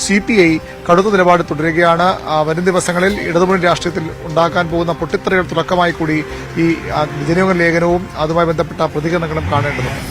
CPI കടുത്ത നിലപാട് തുടരുകയാണ്. വരും ദിവസങ്ങളിൽ ഇടതുമുന്നണി രാഷ്ട്രീയത്തിൽ ഉണ്ടാക്കാൻ പോകുന്ന പൊട്ടിത്തെറികൾ തുടക്കമായി കൂടി ഈ ജനയോഗ ലേഖനവും അതുമായി ബന്ധപ്പെട്ട പ്രതികരണങ്ങളും കാണേണ്ടതുണ്ട്.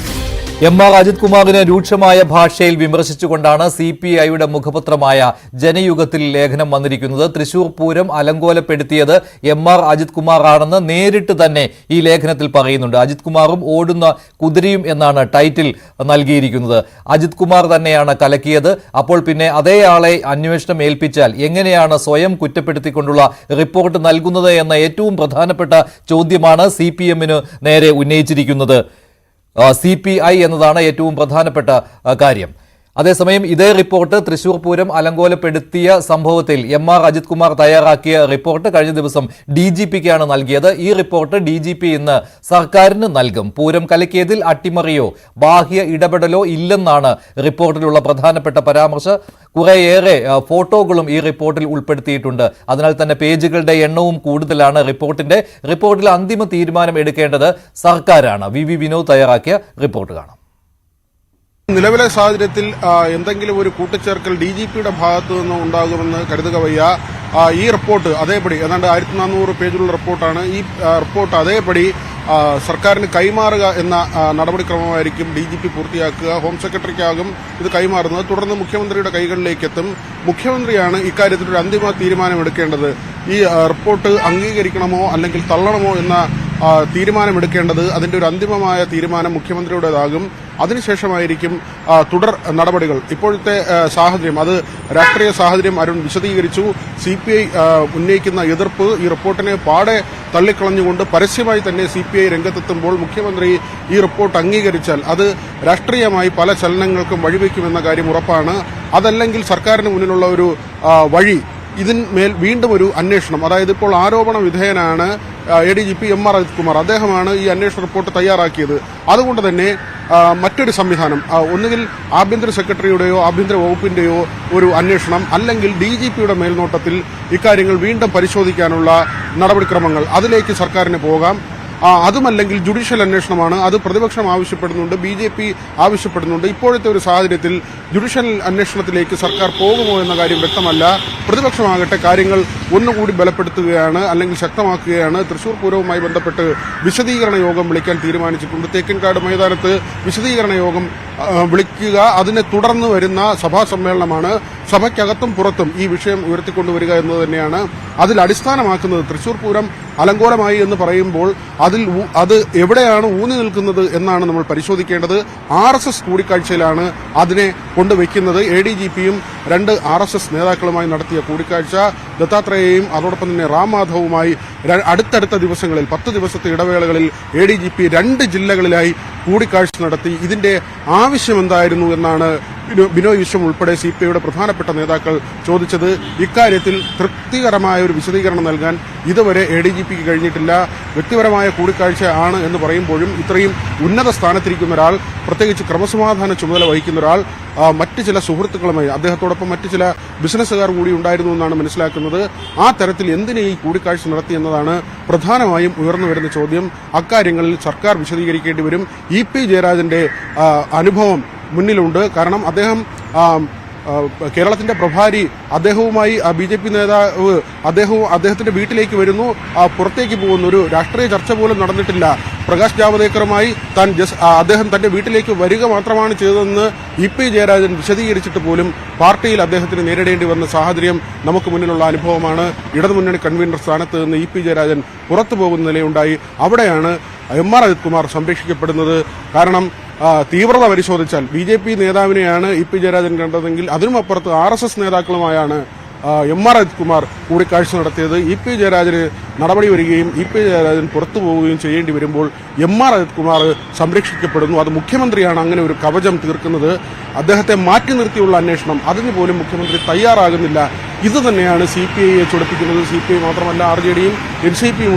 MR അജിത് കുമാറിനെ രൂക്ഷമായ ഭാഷയിൽ വിമർശിച്ചുകൊണ്ടാണ് CPIയുടെ മുഖപത്രമായ ജനയുഗത്തിൽ ലേഖനം വന്നിരിക്കുന്നത്. തൃശൂർ പൂരം അലങ്കോലപ്പെടുത്തിയത് MR അജിത് കുമാറാണെന്ന് നേരിട്ട് തന്നെ ഈ ലേഖനത്തിൽ പറയുന്നുണ്ട്. അജിത് കുമാറും ഓടുന്ന കുതിരയും എന്നാണ് ടൈറ്റിൽ നൽകിയിരിക്കുന്നത്. അജിത് കുമാർ തന്നെയാണ് കലക്കിയത്. അപ്പോൾ പിന്നെ അതേ ആളെ അന്വേഷണം ഏൽപ്പിച്ചാൽ എങ്ങനെയാണ് സ്വയം കുറ്റപ്പെടുത്തിക്കൊണ്ടുള്ള റിപ്പോർട്ട് നൽകുന്നത് എന്ന ഏറ്റവും പ്രധാനപ്പെട്ട ചോദ്യമാണ് CPMന് നേരെ ഉന്നയിച്ചിരിക്കുന്നത്. CPI എന്നതാണ് ഏറ്റവും പ്രധാനപ്പെട്ട കാര്യം. അതേസമയം ഇതേ റിപ്പോർട്ട് തൃശൂർ പൂരം അലങ്കോലപ്പെടുത്തിയ സംഭവത്തിൽ MR അജിത് കുമാർ തയ്യാറാക്കിയ റിപ്പോർട്ട് കഴിഞ്ഞ ദിവസം DGPക്കാണ് നൽകിയത്. ഈ റിപ്പോർട്ട് DGP ഇന്ന് സർക്കാരിന് നൽകും. പൂരം കലക്കിയതിൽ അട്ടിമറിയോ ബാഹ്യ ഇടപെടലോ ഇല്ലെന്നാണ് റിപ്പോർട്ടിലുള്ള പ്രധാനപ്പെട്ട പരാമർശം. കുറേയേറെ ഫോട്ടോകളും ഈ റിപ്പോർട്ടിൽ ഉൾപ്പെടുത്തിയിട്ടുണ്ട്. അതിനാൽ തന്നെ പേജുകളുടെ എണ്ണവും കൂടുതലാണ്. റിപ്പോർട്ടിൽ അന്തിമ തീരുമാനം എടുക്കേണ്ടത് സർക്കാരാണ്. VV വിനോദ് തയ്യാറാക്കിയ റിപ്പോർട്ട് കാണാം. നിലവിലെ സാഹചര്യത്തിൽ എന്തെങ്കിലും ഒരു കൂട്ടിച്ചേർക്കൽ DGPയുടെ ഭാഗത്തു നിന്ന് ഉണ്ടാകുമെന്ന് കരുതുക വയ്യ. ഈ റിപ്പോർട്ട് അതേപടി ഏതാണ്ട് 1400 പേജുള്ള റിപ്പോർട്ടാണ്. ഈ റിപ്പോർട്ട് അതേപടി സർക്കാരിന് കൈമാറുക എന്ന നടപടിക്രമമായിരിക്കും DGP പൂർത്തിയാക്കുക. ഹോം സെക്രട്ടറിക്കാകും ഇത് കൈമാറുന്നത്. തുടർന്ന് മുഖ്യമന്ത്രിയുടെ കൈകളിലേക്ക് എത്തും. മുഖ്യമന്ത്രിയാണ് ഇക്കാര്യത്തിൽ ഒരു അന്തിമ തീരുമാനമെടുക്കേണ്ടത്. ഈ റിപ്പോർട്ട് അംഗീകരിക്കണമോ അല്ലെങ്കിൽ തള്ളണമോ എന്ന തീരുമാനമെടുക്കേണ്ടത്. അതിന്റെ ഒരു അന്തിമമായ തീരുമാനം മുഖ്യമന്ത്രിയുടേതാകും. അതിനുശേഷമായിരിക്കും തുടർ നടപടികൾ. ഇപ്പോഴത്തെ സാഹചര്യം, അത് രാഷ്ട്രീയ സാഹചര്യം അരുൺ വിശദീകരിച്ചു. CPI ഉന്നയിക്കുന്ന എതിർപ്പ് ഈ റിപ്പോർട്ടിനെ പാടെ തള്ളിക്കളഞ്ഞുകൊണ്ട് പരസ്യമായി തന്നെ CPI രംഗത്തെത്തുമ്പോൾ മുഖ്യമന്ത്രി ഈ റിപ്പോർട്ട് അംഗീകരിച്ചാൽ അത് രാഷ്ട്രീയമായി പല ചലനങ്ങൾക്കും വഴിവെക്കുമെന്ന കാര്യം ഉറപ്പാണ്. അതല്ലെങ്കിൽ സർക്കാരിന് മുന്നിലുള്ള ഒരു വഴി ഇതിന്മേൽ വീണ്ടും ഒരു അന്വേഷണം, അതായത് ഇപ്പോൾ ആരോപണ വിധേയനാണ് ADGP MR അജിത് കുമാർ. അദ്ദേഹമാണ് ഈ അന്വേഷണ റിപ്പോർട്ട് തയ്യാറാക്കിയത്. അതുകൊണ്ട് തന്നെ മറ്റൊരു സംവിധാനം, ഒന്നുകിൽ ആഭ്യന്തര സെക്രട്ടറിയുടെയോ ആഭ്യന്തര വകുപ്പിന്റെയോ ഒരു അന്വേഷണം, അല്ലെങ്കിൽ DGPയുടെ മേൽനോട്ടത്തിൽ ഇക്കാര്യങ്ങൾ വീണ്ടും പരിശോധിക്കാനുള്ള നടപടിക്രമങ്ങൾ, അതിലേക്ക് സർക്കാരിന് പോകാം. അതുമല്ലെങ്കിൽ ജുഡീഷ്യൽ അന്വേഷണമാണ്. അത് പ്രതിപക്ഷം ആവശ്യപ്പെടുന്നുണ്ട്, BJP ആവശ്യപ്പെടുന്നുണ്ട്. ഇപ്പോഴത്തെ ഒരു സാഹചര്യത്തിൽ ജുഡീഷ്യൽ അന്വേഷണത്തിലേക്ക് സർക്കാർ പോകുമോ എന്ന കാര്യം വ്യക്തമല്ല. പ്രതിപക്ഷമാകട്ടെ കാര്യങ്ങൾ ഒന്നുകൂടി ബലപ്പെടുത്തുകയാണ്, അല്ലെങ്കിൽ ശക്തമാക്കുകയാണ്. തൃശൂർ പൂരവുമായി ബന്ധപ്പെട്ട് വിശദീകരണ യോഗം വിളിക്കാൻ തീരുമാനിച്ചിട്ടുണ്ട്. തേക്കിൻകാട് മൈതാനത്ത് വിശദീകരണ യോഗം വിളിക്കുക. അതിനെ തുടർന്ന് വരുന്ന സഭാ സമ്മേളനമാണ്. സഭയ്ക്കകത്തും പുറത്തും ഈ വിഷയം ഉയർത്തിക്കൊണ്ടുവരിക എന്നത് തന്നെയാണ് അതിൽ അടിസ്ഥാനമാക്കുന്നത്. തൃശൂർ പൂരം അലങ്കോലമായി എന്ന് പറയുമ്പോൾ അത് എവിടെയാണ് ഊന്നി നിൽക്കുന്നത് എന്നാണ് നമ്മൾ പരിശോധിക്കേണ്ടത്. RSS കൂടിക്കാഴ്ചയിലാണ് അതിനെ കൊണ്ടുവയ്ക്കുന്നത്. ADGPയും 2 RSS നേതാക്കളുമായി നടത്തിയ കൂടിക്കാഴ്ച, ദത്താത്രേയയും അതോടൊപ്പം തന്നെ റാം മാധവുമായി അടുത്തടുത്ത ദിവസങ്ങളിൽ 10 ദിവസത്തെ ഇടവേളകളിൽ ADGP 2 ജില്ലകളിലായി കൂടിക്കാഴ്ച നടത്തി. ഇതിന്റെ ആവശ്യം എന്തായിരുന്നു എന്നാണ് ബിനോയ് വിശ്വം ഉൾപ്പെടെ CPIയുടെ പ്രധാനപ്പെട്ട നേതാക്കൾ ചോദിച്ചത്. ഇക്കാര്യത്തിൽ തൃപ്തികരമായ ഒരു വിശദീകരണം നൽകാൻ ഇതുവരെ ADGPക്ക് കഴിഞ്ഞിട്ടില്ല. വ്യക്തിപരമായ കൂടിക്കാഴ്ച ആണ് എന്ന് പറയുമ്പോഴും ഇത്രയും ഉന്നത സ്ഥാനത്തിരിക്കുന്ന ഒരാൾ, പ്രത്യേകിച്ച് ക്രമസമാധാന ചുമതല വഹിക്കുന്ന ഒരാൾ, മറ്റ് ചില സുഹൃത്തുക്കളുമായി അദ്ദേഹത്തോടൊപ്പം മറ്റ് ചില ബിസിനസ്സുകാർ കൂടി ഉണ്ടായിരുന്നു എന്നാണ് മനസ്സിലാക്കുന്നത്. ആ തരത്തിൽ എന്തിനെ ഈ കൂടിക്കാഴ്ച നടത്തിയെന്നതാണ് പ്രധാനമായും ഉയർന്നു വരുന്ന ചോദ്യം. അക്കാര്യങ്ങളിൽ സർക്കാർ വിശദീകരിക്കേണ്ടി വരും. EP ജയരാജന്റെ അനുഭവം മുന്നിലുണ്ട്. കാരണം കേരളത്തിന്റെ പ്രഭാരി, അദ്ദേഹവുമായി BJP നേതാവ് അദ്ദേഹത്തിന്റെ വീട്ടിലേക്ക് വരുന്നു, പുറത്തേക്ക് പോകുന്നു. ഒരു രാഷ്ട്രീയ ചർച്ച പോലും നടന്നിട്ടില്ല. പ്രകാശ് ജാവദേക്കറുമായി അദ്ദേഹം തന്റെ വീട്ടിലേക്ക് വരിക മാത്രമാണ് ചെയ്തതെന്ന് EP ജയരാജൻ വിശദീകരിച്ചിട്ട് പോലും പാർട്ടിയിൽ അദ്ദേഹത്തിന് നേരിടേണ്ടി വന്ന സാഹചര്യം നമുക്ക് മുന്നിലുള്ള അനുഭവമാണ്. ഇടതുമുന്നണി കൺവീനർ സ്ഥാനത്ത് നിന്ന് EP ജയരാജൻ പുറത്തു പോകുന്ന നിലയുണ്ടായി. അവിടെയാണ് MR അജിത് കുമാർ സംരക്ഷിക്കപ്പെടുന്നത്. കാരണം തീവ്രത പരിശോധിച്ചാൽ BJP നേതാവിനെയാണ് EP Jayarajan കണ്ടതെങ്കിൽ അതിനുമപ്പുറത്ത് RSS നേതാക്കളുമായാണ് MR Ajith Kumar കൂടിക്കാഴ്ച നടത്തിയത്. EP ജയരാജന് നടപടി വരികയും EP ജയരാജൻ പുറത്തു പോവുകയും ചെയ്യേണ്ടി വരുമ്പോൾ MR അജിത് കുമാർ സംരക്ഷിക്കപ്പെടുന്നു. അത് മുഖ്യമന്ത്രിയാണ് അങ്ങനെ ഒരു കവചം തീർക്കുന്നത്. അദ്ദേഹത്തെ മാറ്റി നിർത്തിയുള്ള അന്വേഷണം, അതിന് പോലും മുഖ്യമന്ത്രി തയ്യാറാകുന്നില്ല. ഇത് തന്നെയാണ് CPIയെ ചൊടിപ്പിക്കുന്നത്. CPI മാത്രമല്ല RJDയും NCPയും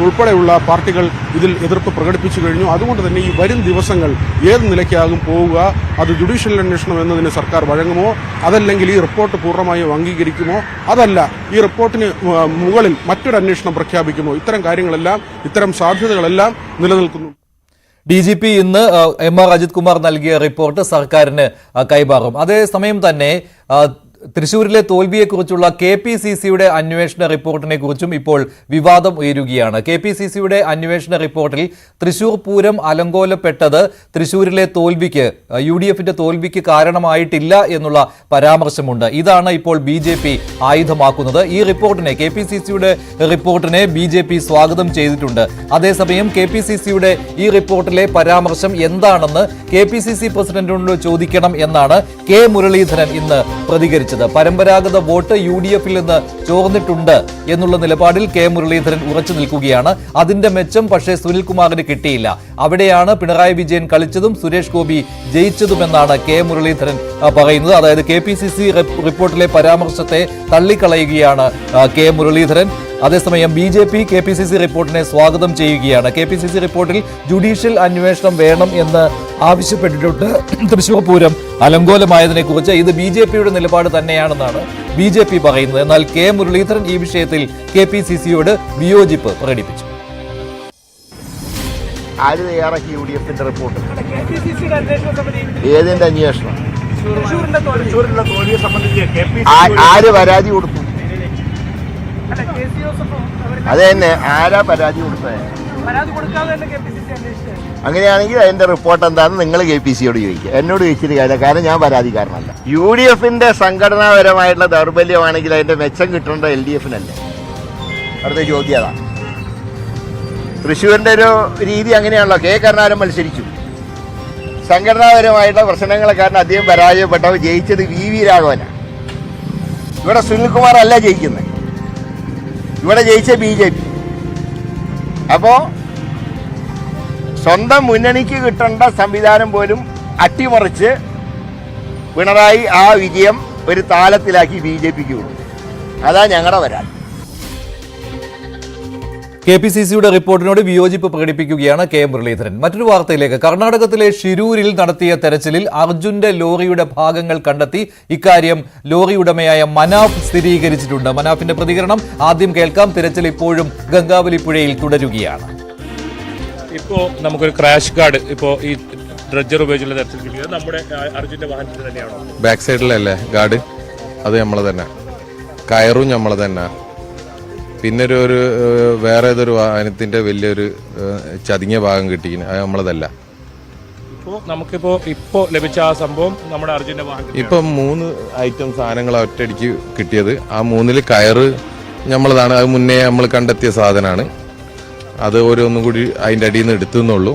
ഉൾപ്പെടെയുള്ള പാർട്ടികൾ ഇതിൽ എതിർപ്പ് പ്രകടിപ്പിച്ചു കഴിഞ്ഞു. അതുകൊണ്ട് തന്നെ ഈ വരും ദിവസങ്ങൾ ഏത് നിലയ്ക്കാകും പോവുക, അത് ജുഡീഷ്യൽ അന്വേഷണം എന്നതിന് സർക്കാർ വഴങ്ങുമോ, അതല്ലെങ്കിൽ ഈ റിപ്പോർട്ട് പൂർണ്ണമായും അംഗീകരിക്കുമോ, അതല്ല ഈ റിപ്പോർട്ടിന് മുകളിൽ മറ്റൊരു അന്വേഷണം പ്രഖ്യാപിക്കുമോ, ഇത്തരം കാര്യങ്ങളെല്ലാം, ഇത്തരം സാധ്യതകളെല്ലാം നിലനിൽക്കുന്നു. DGP ഇന്ന് MR അജിത് കുമാർ നൽകിയ റിപ്പോർട്ട് സർക്കാരിന് കൈമാറും. അതേസമയം തന്നെ തൃശൂരിലെ തോൽവിയെക്കുറിച്ചുള്ള KPCCയുടെ അന്വേഷണ റിപ്പോർട്ടിനെ കുറിച്ചും ഇപ്പോൾ വിവാദം ഉയരുകയാണ്. KPCCയുടെ അന്വേഷണ റിപ്പോർട്ടിൽ തൃശൂർ പൂരം അലങ്കോലപ്പെട്ടത് തൃശൂരിലെ തോൽവിക്ക് UDFന്റെ തോൽവിക്ക് കാരണമായിട്ടില്ല എന്നുള്ള പരാമർശമുണ്ട്. ഇതാണ് ഇപ്പോൾ BJP ആയുധമാക്കുന്നത്. ഈ റിപ്പോർട്ടിനെ KPCCയുടെ റിപ്പോർട്ടിനെ BJP സ്വാഗതം ചെയ്തിട്ടുണ്ട്. അതേസമയം KPCCയുടെ ഈ റിപ്പോർട്ടിലെ പരാമർശം എന്താണെന്ന് KPCC പ്രസിഡന്റിനോട് ചോദിക്കണം എന്നാണ് കെ മുരളീധരൻ ഇന്ന് പ്രതികരിച്ചത്. പരമ്പരാഗത വോട്ട് UDFിൽ നിന്ന് ചോർന്നിട്ടുണ്ട് എന്നുള്ള നിലപാടിൽ കെ മുരളീധരൻ ഉറച്ചു നിൽക്കുകയാണ്. അതിന്റെ മെച്ചം പക്ഷേ സുനിൽകുമാറിന് കിട്ടിയില്ല. അവിടെയാണ് പിണറായി വിജയൻ കളിച്ചതും സുരേഷ് ഗോപി ജയിച്ചതുമെന്നാണ് കെ മുരളീധരൻ പറയുന്നത്. അതായത് KPCC റിപ്പോർട്ടിലെ പരാമർശത്തെ തള്ളിക്കളയുകയാണ് കെ മുരളീധരൻ. അതേസമയം BJP KPCC റിപ്പോർട്ടിനെ സ്വാഗതം ചെയ്യുകയാണ്. KPCC റിപ്പോർട്ടിൽ ജുഡീഷ്യൽ അന്വേഷണം വേണം എന്ന് ആവശ്യപ്പെട്ടിട്ടുണ്ട്. തൃശൂർ പൂരം അലങ്കോലമായതിനെ കുറിച്ച് ഇത് BJPയുടെ നിലപാട് തന്നെയാണെന്നാണ് BJP പറയുന്നത്. എന്നാൽ കെ മുരളീധരൻ ഈ വിഷയത്തിൽ KPCCയോട് വിയോജിപ്പ് പ്രകടിപ്പിച്ചു. ആര് തയ്യാറാക്കി UDFന്റെ റിപ്പോർട്ട്? ഏതിന്റെ അന്വേഷണം? ആര് പരാതി കൊടുത്തു? അത് തന്നെ, ആരാ പരാതി കൊടുത്തത്? അങ്ങനെയാണെങ്കിൽ അതിന്റെ റിപ്പോർട്ട് എന്താണെന്ന് നിങ്ങൾ KPCയോട് ചോദിക്കുക. എന്നോട് ചോദിച്ചിട്ട് കാര്യമില്ല, കാരണം ഞാൻ പരാതിക്കാരനല്ല. UDFന്റെ സംഘടനാപരമായിട്ടുള്ള ദൗർബല്യമാണെങ്കിൽ അതിന്റെ മെച്ചം കിട്ടേണ്ട LDFനല്ലേ? അടുത്ത ചോദ്യം അതാണ്. തൃശ്ശൂരിന്റെ ഒരു രീതി അങ്ങനെയാണല്ലോ. കെ കരുണാകരൻ മത്സരിച്ചു, സംഘടനാപരമായിട്ടുള്ള പ്രശ്നങ്ങളെ കാരണം അദ്ദേഹം പരാജയപ്പെട്ടവർ ജയിച്ചത് VV രാഘവനാണ്. ഇവിടെ സുനിൽകുമാർ അല്ല ജയിക്കുന്നത്, ഇവിടെ ജയിച്ച BJP. അപ്പോ സ്വന്തം മുന്നണിക്ക് കിട്ടേണ്ട സംവിധാനം പോലും അട്ടിമറിച്ച് പിണറായി ആ വിജയം ഒരു താലത്തിലാക്കി BJPക്ക് കൊടുത്തു. അതാ ഞങ്ങളുടെ പരാതി. KPCCയുടെ റിപ്പോർട്ടിനോട് വിയോജിപ്പ് പ്രകടിപ്പിക്കുകയാണ് കെ മുരളീധരൻ. മറ്റൊരു വാർത്തയിലേക്ക്. കർണാടകത്തിലെ ഷിരൂരിൽ നടത്തിയ തെരച്ചിലിൽ അർജുന്റെ ലോറിയുടെ ഭാഗങ്ങൾ കണ്ടെത്തി. ഇക്കാര്യം ലോറി ഉടമയായ മനാഫ് സ്ഥിരീകരിച്ചിട്ടുണ്ട്. മനാഫിന്റെ പ്രതികരണം ആദ്യം കേൾക്കാം. തിരച്ചിൽ ഇപ്പോഴും ഗംഗാവലി പുഴയിൽ തുടരുകയാണ്. ഇപ്പോൾ നമുക്കൊരു ക്രാഷ് ഗാർഡ് ഇപ്പോൾ ഈ ഡ്രഡ്ജർ ഉപയോഗിച്ചുള്ള തെരച്ചിൽ കിട്ടിയത് നമ്മുടെ അർജുന്റെ വാഹനത്തിൽ തന്നെയാണോ? ബാക്ക് സൈഡിലല്ലേ ഗാർഡ്? അത് നമ്മളെ തന്നെ. കയറും നമ്മളെ തന്നെ. പിന്നെ ഒരു വേറെ ഏതൊരു വാഹനത്തിന്റെ വലിയൊരു ചതിങ്ങിയ ഭാഗം കിട്ടിക്കുന്നു, അത് നമ്മളതല്ല. ഇപ്പോൾ ലഭിച്ച ആ സംഭവം നമ്മുടെ അർജുന്റെ വാഹനം. ഇപ്പം 3 ഐറ്റം സാധനങ്ങൾ ഒറ്റയടിക്ക് കിട്ടിയത്. ആ 3-ൽ കയറ് നമ്മളതാണ്. അത് മുന്നേ നമ്മൾ കണ്ടെത്തിയ സാധനമാണ്. അത് ഓരോന്നും കൂടി അതിൻ്റെ അടിയിൽ നിന്ന് എടുത്തുന്നുള്ളൂ.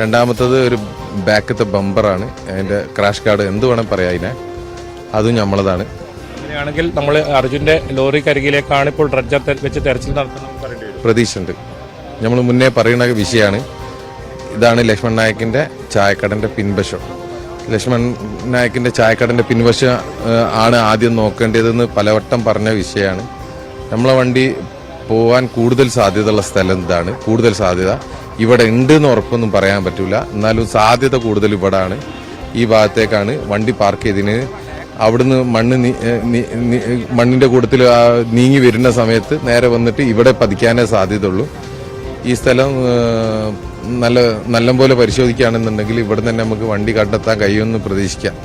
രണ്ടാമത്തത് ഒരു ബാക്കത്തെ ബമ്പറാണ്. അതിന്റെ ക്രാഷ് ഗാർഡ് എന്ത് വേണം പറയാം അതിനെ, അതും നമ്മളതാണ്. അങ്ങനെയാണെങ്കിൽ നമ്മൾ അർജുന്റെ ലോറിക്കരികിലേക്കാണ് ഇപ്പോൾ ഡ്രഡ്ജർ വെച്ച് തെരച്ചിൽ നടത്തുന്നത് പ്രതീക്ഷയുണ്ട്. നമ്മൾ മുന്നേ പറയുന്ന വിഷയമാണ്. ഇതാണ് ലക്ഷ്മൺ നായക്കിന്റെ ചായക്കടന്റെ പിൻവശം. ലക്ഷ്മൺ നായക്കിന്റെ ചായക്കടന്റെ പിൻവശം ആണ് ആദ്യം നോക്കേണ്ടതെന്ന് പലവട്ടം പറഞ്ഞ വിഷയമാണ്. നമ്മളെ വണ്ടി പോകാൻ കൂടുതൽ സാധ്യതയുള്ള സ്ഥലം ഇതാണ്. കൂടുതൽ സാധ്യത ഇവിടെ ഉണ്ട് എന്ന് ഉറപ്പൊന്നും പറയാൻ പറ്റൂല. എന്നാലും സാധ്യത കൂടുതൽ ഇവിടാണ്. ഈ ഭാഗത്തേക്കാണ് വണ്ടി പാർക്ക് ചെയ്തതിന്. അവിടുന്ന് മണ്ണിന്റെ കൂട്ടത്തിൽ നീങ്ങി വരുന്ന സമയത്ത് നേരെ വന്നിട്ട് ഇവിടെ പതിക്കാനേ സാധ്യതയുള്ളൂ. ഈ സ്ഥലം നല്ലപോലെ പരിശോധിക്കുകയാണെന്നുണ്ടെങ്കിൽ ഇവിടെ തന്നെ നമുക്ക് വണ്ടി കണ്ടെത്താൻ കഴിയുമെന്ന് പ്രതീക്ഷിക്കാം.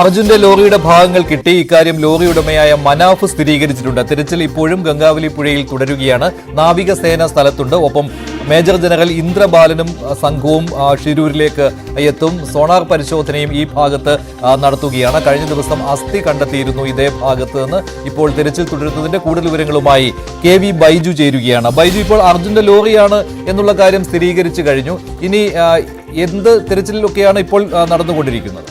അർജുന്റെ ലോറിയുടെ ഭാഗങ്ങൾ കിട്ടി. ഇക്കാര്യം ലോറി ഉടമയായ മനാഫ് സ്ഥിരീകരിച്ചിട്ടുണ്ട്. തിരച്ചിൽ ഇപ്പോഴും ഗംഗാവലി പുഴയിൽ തുടരുകയാണ്. നാവികസേന സ്ഥലത്തുണ്ട്. ഒപ്പം മേജർ ജനറൽ ഇന്ദ്രബാലനും സംഘവും ഷിരൂരിലേക്ക് എത്തും. സോണാർ പരിശോധനയും ഈ ഭാഗത്ത് നടത്തുകയാണ്. കഴിഞ്ഞ ദിവസം അസ്ഥി കണ്ടെത്തിയിരുന്നു ഇതേ ഭാഗത്ത് നിന്ന്. ഇപ്പോൾ തിരച്ചിൽ തുടരുന്നതിന്റെ കൂടുതൽ വിവരങ്ങളുമായി KV ബൈജു ചേരുകയാണ്. ബൈജു, ഇപ്പോൾ അർജുന്റെ ലോറിയാണ് എന്നുള്ള കാര്യം സ്ഥിരീകരിച്ചു കഴിഞ്ഞു. ഇനി എന്ത് തിരച്ചിലൊക്കെയാണ് ഇപ്പോൾ നടന്നുകൊണ്ടിരിക്കുന്നത്?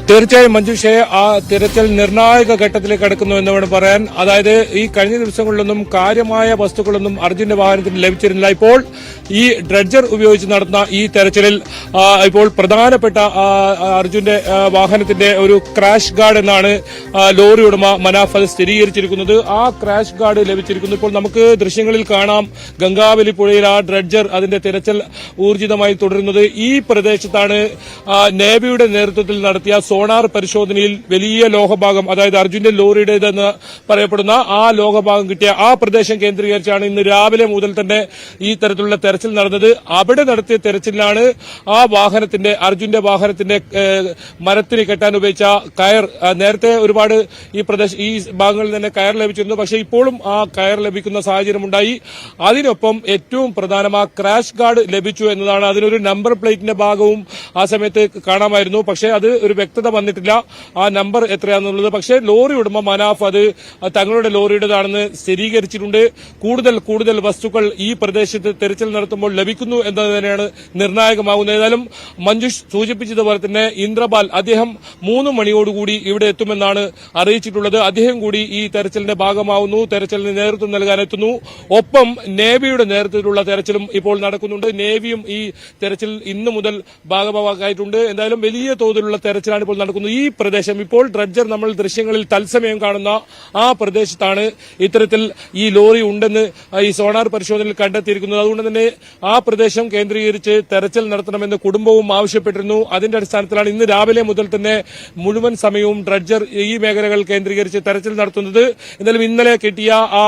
തീർച്ചയായും മഞ്ജുഷയെ ആ തിരച്ചിൽ നിർണായക ഘട്ടത്തിലേക്ക് കടക്കുന്നു എന്ന് വേണം പറയാൻ. അതായത് ഈ കഴിഞ്ഞ ദിവസങ്ങളിലൊന്നും കാര്യമായ വസ്തുക്കളൊന്നും അർജുന്റെ വാഹനത്തിന് ലഭിച്ചിരുന്നില്ല. ഇപ്പോൾ ഈ ഡ്രഡ്ജർ ഉപയോഗിച്ച് നടത്തുന്ന ഈ തെരച്ചിലിൽ ഇപ്പോൾ പ്രധാനപ്പെട്ട അർജുന്റെ വാഹനത്തിന്റെ ഒരു ക്രാഷ് ഗാർഡ് എന്നാണ് ലോറി ഉടമ മനാഫ് അത് സ്ഥിരീകരിച്ചിരിക്കുന്നത്. ആ ക്രാഷ് ഗാർഡ് ലഭിച്ചിരിക്കുന്നു. ഇപ്പോൾ നമുക്ക് ദൃശ്യങ്ങളിൽ കാണാം ഗംഗാവലി പുഴയിൽ ആ ഡ്രഡ്ജർ അതിന്റെ തിരച്ചിൽ ഊർജിതമായി തുടരുന്നത്. ഈ പ്രദേശത്താണ് നേവിയുടെ നേതൃത്വത്തിൽ നടത്തിയ സോണാർ പരിശോധനയിൽ വലിയ ലോഹഭാഗം, അതായത് അർജുന്റെ ലോറിയുടേതെന്ന് പറയപ്പെടുന്ന ആ ലോഹഭാഗം കിട്ടിയ ആ പ്രദേശം കേന്ദ്രീകരിച്ചാണ് ഇന്ന് രാവിലെ മുതൽ തന്നെ ഈ തരത്തിലുള്ള തെരച്ചിൽ നടന്നത്. അവിടെ നടത്തിയ തെരച്ചിലാണ് ആ വാഹനത്തിന്റെ, അർജുന്റെ വാഹനത്തിന്റെ മരത്തിന് കെട്ടാൻ ഉപയോഗിച്ച കയർ, നേരത്തെ ഒരുപാട് ഈ ഭാഗങ്ങളിൽ തന്നെ കയർ ലഭിച്ചിരുന്നു. പക്ഷേ ഇപ്പോഴും ആ കയർ ലഭിക്കുന്ന സാഹചര്യമുണ്ടായി. അതിനൊപ്പം ഏറ്റവും പ്രധാനം ആ ക്രാഷ് ഗാർഡ് ലഭിച്ചു എന്നതാണ്. അതിനൊരു നമ്പർ പ്ലേറ്റിന്റെ ഭാഗവും ആ സമയത്ത് കാണാമായിരുന്നു. പക്ഷേ അത് ഒരു വ്യക്തത വന്നിട്ടില്ല ആ നമ്പർ എത്രയാണെന്നുള്ളത്. പക്ഷേ ലോറി ഉടമ മനാഫ് അത് തങ്ങളുടെ ലോറിയുടേതാണെന്ന് സ്ഥിരീകരിച്ചിട്ടുണ്ട്. കൂടുതൽ വസ്തുക്കൾ ഈ പ്രദേശത്ത് തെരച്ചിൽ നടത്തുമ്പോൾ ലഭിക്കുന്നു എന്നത് തന്നെയാണ് നിർണായകമാകുന്നത്. ഏതായാലും മഞ്ജുഷ് സൂചിപ്പിച്ചതുപോലെ തന്നെ ഇന്ദ്രപാൽ അദ്ദേഹം 3 മണിയോടുകൂടി ഇവിടെ എത്തുമെന്നാണ് അറിയിച്ചിട്ടുള്ളത്. അദ്ദേഹം കൂടി ഈ തെരച്ചിലിന്റെ ഭാഗമാവുന്നു, തെരച്ചിലിന് നേതൃത്വം നൽകാനെത്തുന്നു. ഒപ്പം നേവിയുടെ നേതൃത്വത്തിലുള്ള തെരച്ചിലും ഇപ്പോൾ നടക്കുന്നുണ്ട്. നേവിയും ഈ തെരച്ചിൽ ഇന്നു മുതൽ ഭാഗമാക്കായിട്ടുണ്ട്. എന്തായാലും വലിയ തോതിലുള്ള തെരച്ചിലാണ് ഇപ്പോൾ നടക്കുന്നത്. ഈ പ്രദേശം ഇപ്പോൾ ഡ്രഡ്ജർ നമ്മൾ ദൃശ്യങ്ങളിൽ തത്സമയം കാണുന്ന ആ പ്രദേശത്താണ് ഇത്തരത്തിൽ ഈ ലോറി ഉണ്ടെന്ന് ഈ സോണാർ പരിശോധനയിൽ കണ്ടെത്തിയിരിക്കുന്നത്. അതുകൊണ്ട് തന്നെ ആ പ്രദേശം കേന്ദ്രീകരിച്ച് തെരച്ചിൽ നടത്തണമെന്ന് കുടുംബവും ആവശ്യപ്പെട്ടിരുന്നു. അതിന്റെ അടിസ്ഥാനത്തിലാണ് ഇന്ന് രാവിലെ മുതൽ തന്നെ മുഴുവൻ സമയവും ഡ്രഡ്ജർ ഈ മേഖലകൾ കേന്ദ്രീകരിച്ച് തെരച്ചിൽ നടത്തുന്നത്. എന്നാലും ഇന്നലെ കിട്ടിയ ആ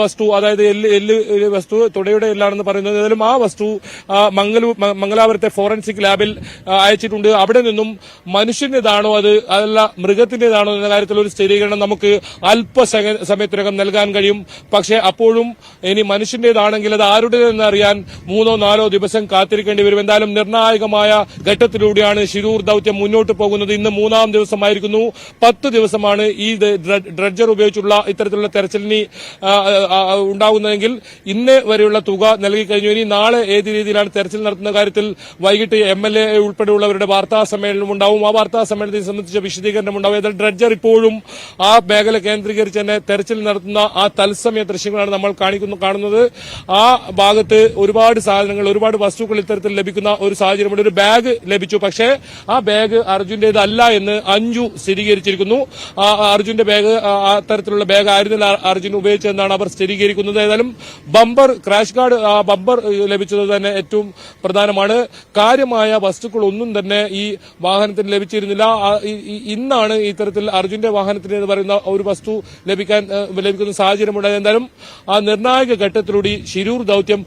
വസ്തു, അതായത് എല്ല് വസ്തു തുടയുടെ എല്ലാണെന്ന് പറയുന്നത്, എന്നാലും ആ വസ്തു മംഗലാപുരത്തെ ഫോറൻസിക് ലാബിൽ അയച്ചിട്ടുണ്ട്. അവിടെ നിന്നും മനുഷ്യന്റേതാണോ അതല്ല മൃഗത്തിന്റേതാണോ എന്ന കാര്യത്തിൽ ഒരു സ്ഥിരീകരണം നമുക്ക് അല്പസമയത്തിനകം നൽകാൻ കഴിയും. പക്ഷേ അപ്പോഴും ഇനി മനുഷ്യന്റേതാണെങ്കിൽ അത് ആരുടേതെന്ന് അറിയാൻ 3-4 ദിവസം കാത്തിരിക്കേണ്ടി വരും. എന്തായാലും നിർണായകമായ ഘട്ടത്തിലൂടെയാണ് ശിരൂർ ദൌത്യം മുന്നോട്ട് പോകുന്നത്. ഇന്ന് 3-ാം ദിവസമായിരിക്കുന്നു. 10 ദിവസമാണ് ഈ ഡ്രഡ്ജർ ഉപയോഗിച്ചുള്ള ഇത്തരത്തിലുള്ള തെരച്ചിലിന് ഉണ്ടാകുന്നതെങ്കിൽ ഇന്ന് വരെയുള്ള തുക നൽകി കഴിഞ്ഞു. ഇനി നാളെ ഏത് രീതിയിലാണ് തെരച്ചിൽ നടത്തുന്ന കാര്യത്തിൽ വൈകിട്ട് MLA ഉൾപ്പെടെയുള്ളവരുടെ വാർത്താ സമ്മേളനം ഉണ്ടാവും. ആ വാർത്താ സമ്മേളനത്തെ സംബന്ധിച്ച വിശദീകരണം ഉണ്ടാവും. ഏതായാലും ഡ്രഡ്ജർ ഇപ്പോഴും ആ മേഖല കേന്ദ്രീകരിച്ച് തന്നെ തെരച്ചിൽ നടത്തുന്ന ആ തത്സമയ ദൃശ്യങ്ങളാണ് നമ്മൾ കാണുന്നത്. ആ ഭാഗത്ത് ഒരുപാട് സാധനങ്ങൾ, ഒരുപാട് വസ്തുക്കൾ ഇത്തരത്തിൽ ലഭിക്കുന്ന ഒരു സാഹചര്യമുണ്ട്. ഒരു ബാഗ് ലഭിച്ചു. പക്ഷേ ആ ബാഗ് അർജുന്റേതല്ല എന്ന് അഞ്ജു സ്ഥിരീകരിച്ചിരിക്കുന്നു. അർജുന്റെ ബാഗ് അത്തരത്തിലുള്ള ബാഗ് ആയിരുന്നില്ല അർജുൻ ഉപയോഗിച്ചതെന്നാണ് അവർ സ്ഥിരീകരിക്കുന്നത്. ഏതായാലും ബമ്പർ, ക്രാഷ് ഗാർഡ്, ബമ്പർ ലഭിച്ചത് തന്നെ ഏറ്റവും പ്രധാനമാണ്. കാര്യമായ വസ്തുക്കളൊന്നും തന്നെ ഈ വാഹനത്തിന് ലഭിച്ചിരുന്നില്ല. ഇന്നാണ് ഇത്തരത്തിൽ അർജുന്റെ വാഹനത്തിന് എന്ന് പറയുന്ന ഒരു വസ്തു ലഭിക്കുന്ന സാഹചര്യമുണ്ടായത്. എന്തായാലും ആ നിർണായക ഘട്ടത്തിലൂടെ ശിരൂർ ദൌത്യം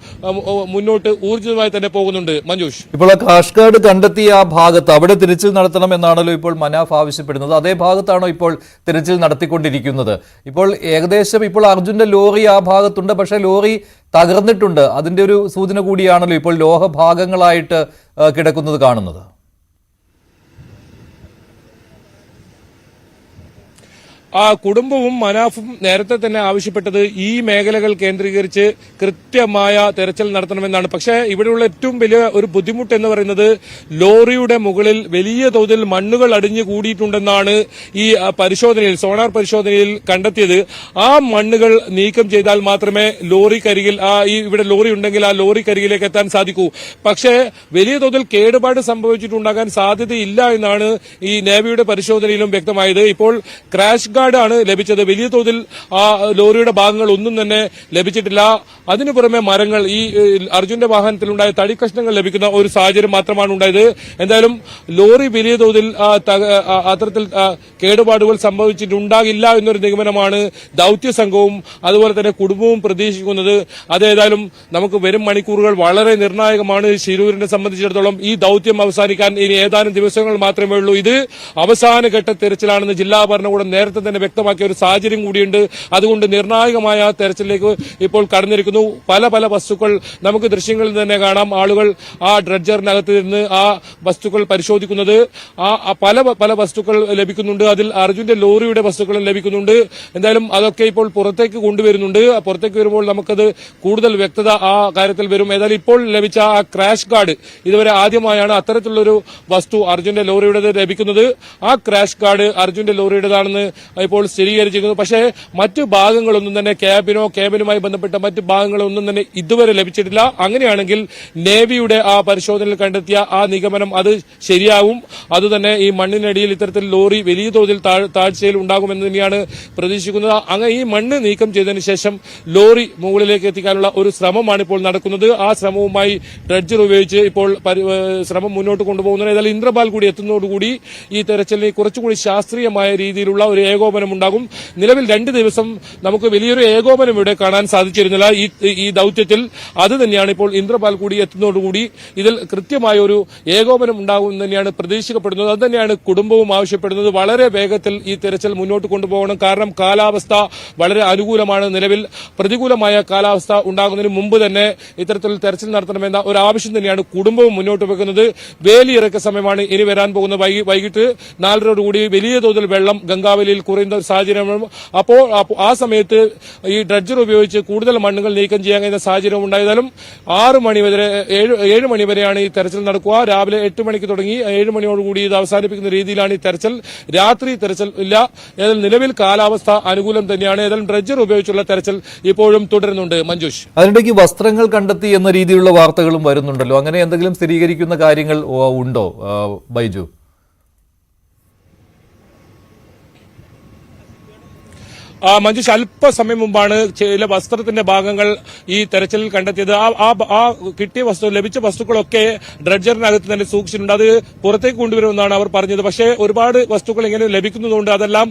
മുന്നോട്ട് ഊർജിതമായി തന്നെ പോകുന്നുണ്ട്. മഞ്ജുഷ്, ഇപ്പോൾ ക്രാഷ് ഗാർഡ് കണ്ടെത്തിയ ആ ഭാഗത്ത് അവിടെ തിരച്ചിൽ നടത്തണം എന്നാണല്ലോ ഇപ്പോൾ മനാഫ് ആവശ്യപ്പെടുന്നത്. അതേ ഭാഗത്താണോ ഇപ്പോൾ തിരച്ചിൽ നടത്തിക്കൊണ്ടിരിക്കുന്നത്? ഇപ്പോൾ ഏകദേശം ഇപ്പോൾ അർജുന്റെ ലോറി ആ ഭാഗത്തുണ്ട്. പക്ഷേ ലോറി തകർന്നിട്ടുണ്ട്. അതിന്റെ ഒരു സൂചന കൂടിയാണല്ലോ ഇപ്പോൾ ലോഹഭാഗങ്ങളായിട്ട് കിടക്കുന്നത് കാണുന്നത്. ആ കുടുംബവും മനാഫും നേരത്തെ തന്നെ ആവശ്യപ്പെട്ടത് ഈ മേഖലകൾ കേന്ദ്രീകരിച്ച് കൃത്യമായ തെരച്ചിൽ നടത്തണമെന്നാണ്. പക്ഷേ ഇവിടെയുള്ള ഏറ്റവും വലിയ ഒരു ബുദ്ധിമുട്ട് എന്ന് പറയുന്നത് ലോറിയുടെ മുകളിൽ വലിയ തോതിൽ മണ്ണുകൾ അടിഞ്ഞു കൂടിയിട്ടുണ്ടെന്നാണ് ഈ പരിശോധനയിൽ, സോണാർ പരിശോധനയിൽ കണ്ടെത്തിയത്. ആ മണ്ണുകൾ നീക്കം ചെയ്താൽ മാത്രമേ ലോറിക്കരികിൽ, ഇവിടെ ലോറി ഉണ്ടെങ്കിൽ ആ ലോറിക്കരികിലേക്ക് എത്താൻ സാധിക്കൂ. പക്ഷേ വലിയ തോതിൽ കേടുപാട് സംഭവിച്ചിട്ടുണ്ടാകാൻ സാധ്യതയില്ല എന്നാണ് ഈ നേവിയുടെ പരിശോധനയിലും വ്യക്തമായത്. ഇപ്പോൾ ക്രാഷ് ഗാർഡ് ആണ് ലഭിച്ചത്. വലിയ തോതിൽ ആ ലോറിയുടെ ഭാഗങ്ങൾ ഒന്നും തന്നെ ലഭിച്ചിട്ടില്ല. അതിനു പുറമെ മരങ്ങൾ, ഈ അർജുന്റെ വാഹനത്തിലുണ്ടായ തടിക്കഷ്ണങ്ങൾ ലഭിക്കുന്ന ഒരു സാഹചര്യം മാത്രമാണ് ഉണ്ടായത്. എന്തായാലും ലോറി വലിയ തോതിൽ അത്തരത്തിൽ കേടുപാടുകൾ സംഭവിച്ചിട്ടുണ്ടാകില്ല എന്നൊരു നിഗമനമാണ് ദൌത്യ സംഘവും അതുപോലെ തന്നെ കുടുംബവും പ്രതീക്ഷിക്കുന്നത്. അതേതായാലും നമുക്ക് വരും മണിക്കൂറുകൾ വളരെ നിർണായകമാണ്. ശിരൂരിനെ സംബന്ധിച്ചിടത്തോളം ഈ ദൌത്യം അവസാനിക്കാൻ ഇനി ഏതാനും ദിവസങ്ങൾ മാത്രമേ ഉള്ളൂ. ഇത് അവസാനഘട്ട തെരച്ചിലാണെന്ന് ജില്ലാ ഭരണകൂടം നേരത്തെ തന്നെ വ്യക്തമാക്കിയ ഒരു സാഹചര്യം കൂടിയുണ്ട്. അതുകൊണ്ട് നിർണായകമായ തെരച്ചിലേക്ക് ഇപ്പോൾ കടന്നിരിക്കുന്നു. പല വസ്തുക്കൾ നമുക്ക് ദൃശ്യങ്ങളിൽ തന്നെ കാണാം. ആളുകൾ ആ ഡ്രഡ്ജറിനകത്ത് നിന്ന് ആ വസ്തുക്കൾ പരിശോധിക്കുന്നത്. പല വസ്തുക്കൾ ലഭിക്കുന്നുണ്ട്. അതിൽ അർജുന്റെ ലോറിയുടെ വസ്തുക്കളും ലഭിക്കുന്നുണ്ട്. എന്തായാലും അതൊക്കെ ഇപ്പോൾ പുറത്തേക്ക് കൊണ്ടുവരുന്നുണ്ട്. പുറത്തേക്ക് വരുമ്പോൾ നമുക്കത് കൂടുതൽ വ്യക്തത ആ കാര്യത്തിൽ വരും. ഏതായാലും ഇപ്പോൾ ലഭിച്ച ആ ക്രാഷ് ഗാർഡ് ഇതുവരെ ആദ്യമായാണ് അത്തരത്തിലുള്ളൊരു വസ്തു അർജുന്റെ ലോറിയുടേത് ലഭിക്കുന്നത്. ആ ക്രാഷ് ഗാർഡ് അർജുന്റെ ലോറിയുടേതാണെന്ന് ഇപ്പോൾ സ്ഥിരീകരിച്ചിരിക്കുന്നത്. പക്ഷേ മറ്റു ഭാഗങ്ങളൊന്നും തന്നെ ക്യാബിനുമായി ബന്ധപ്പെട്ട മറ്റു ഭാഗങ്ങളൊന്നും തന്നെ ഇതുവരെ ലഭിച്ചിട്ടില്ല. അങ്ങനെയാണെങ്കിൽ നേവിയുടെ ആ പരിശോധനയിൽ കണ്ടെത്തിയ ആ നിഗമനം അത് ശരിയാവും. അതുതന്നെ ഈ മണ്ണിനടിയിൽ ഇത്തരത്തിൽ ലോറി വലിയ തോതിൽ താഴ്ചയിൽ ഉണ്ടാകുമെന്ന് തന്നെയാണ് പ്രതീക്ഷിക്കുന്നത്. അങ്ങനെ ഈ മണ്ണ് നീക്കം ചെയ്തതിനു ശേഷം ലോറി മുകളിലേക്ക് എത്തിക്കാനുള്ള ഒരു ശ്രമമാണ് ഇപ്പോൾ നടക്കുന്നത്. ആ ശ്രമവുമായി ഡ്രഡ്ജർ ഉപയോഗിച്ച് ഇപ്പോൾ ശ്രമം മുന്നോട്ട് കൊണ്ടുപോകുന്നത്. ഏതായാലും ഇന്ദ്രപാൽ കൂടി എത്തുന്നതോടുകൂടി ഈ തെരച്ചിലിന് കുറച്ചുകൂടി ശാസ്ത്രീയമായ രീതിയിലുള്ള ഒരു ഏകോപനം ഉണ്ടാകും. നിലവിൽ 2 ദിവസം നമുക്ക് വലിയൊരു ഏകോപനം ഇവിടെ കാണാൻ സാധിച്ചിരുന്നില്ല ഈ ദൌത്യത്തിൽ. അത് തന്നെയാണ് ഇപ്പോൾ ഇന്ദ്രപാൽ കൂടി എത്തുന്നതോടുകൂടി ഇതിൽ കൃത്യമായ ഒരു ഏകോപനം ഉണ്ടാകുമെന്ന് തന്നെയാണ് പ്രതീക്ഷിക്കപ്പെടുന്നത്. അത് തന്നെയാണ് കുടുംബവും ആവശ്യപ്പെടുന്നത്. വളരെ വേഗത്തിൽ ഈ തെരച്ചിൽ മുന്നോട്ട് കൊണ്ടുപോകണം. കാരണം കാലാവസ്ഥ വളരെ അനുകൂലമാണ്. നിലവിൽ പ്രതികൂലമായ കാലാവസ്ഥ ഉണ്ടാകുന്നതിന് മുമ്പ് തന്നെ ഇത്തരത്തിൽ തെരച്ചിൽ നടത്തണമെന്ന ഒരു ആവശ്യം തന്നെയാണ് കുടുംബവും മുന്നോട്ട് വെക്കുന്നത്. വേലിയിറക്ക സമയമാണ് ഇനി വരാൻ പോകുന്നത്. വൈകിട്ട് 4:30 വലിയ തോതിൽ വെള്ളം ഗംഗാവലിയിൽ കുറയുന്ന ഒരു സാഹചര്യമാണ്. അപ്പോൾ ആ സമയത്ത് ഈ ഡ്രഡ്ജർ ഉപയോഗിച്ച് കൂടുതൽ മണ്ണുകൾ നീക്കം ചെയ്യാൻ കഴിയുന്ന സാഹചര്യം ഉണ്ടായതാലും 6 മണി വരെ 7 മണി വരെയാണ് ഈ തെരച്ചിൽ നടക്കുക. രാവിലെ 8 മണിക്ക് തുടങ്ങി 7 മണിയോടുകൂടി ഇത് അവസാനിപ്പിക്കുന്ന രീതിയിലാണ് ഈ തെരച്ചിൽ. രാത്രി തെരച്ചിൽ ഇല്ല. ഏതായാലും നിലവിൽ കാലാവസ്ഥ അനുകൂലം തന്നെയാണ്. ഏതായാലും ഡ്രഡ്ജർ ഉപയോഗിച്ചുള്ള തെരച്ചിൽ ഇപ്പോഴും തുടരുന്നുണ്ട്. മഞ്ജുഷ്, അതിനിടയ്ക്ക് വസ്ത്രങ്ങൾ കണ്ടെത്തി എന്ന രീതിയിലുള്ള വാർത്തകളും വരുന്നുണ്ടല്ലോ. അങ്ങനെ എന്തെങ്കിലും സ്ഥിരീകരിക്കുന്ന കാര്യങ്ങൾ ഉണ്ടോ ബൈജു? മഞ്ജുഷ്, അല്പസമയം മുമ്പാണ് ചില വസ്ത്രത്തിന്റെ ഭാഗങ്ങൾ ഈ തെരച്ചിലിൽ കണ്ടെത്തിയത്. ആ കിട്ടിയ ലഭിച്ച വസ്തുക്കളൊക്കെ ഡ്രഡ്ജറിനകത്ത് തന്നെ സൂക്ഷിച്ചിട്ടുണ്ട്. അത് പുറത്തേക്ക് കൊണ്ടുവരുമെന്നാണ് അവർ പറഞ്ഞത്. പക്ഷേ ഒരുപാട് വസ്തുക്കൾ ഇങ്ങനെ ലഭിക്കുന്നതുകൊണ്ട് അതെല്ലാം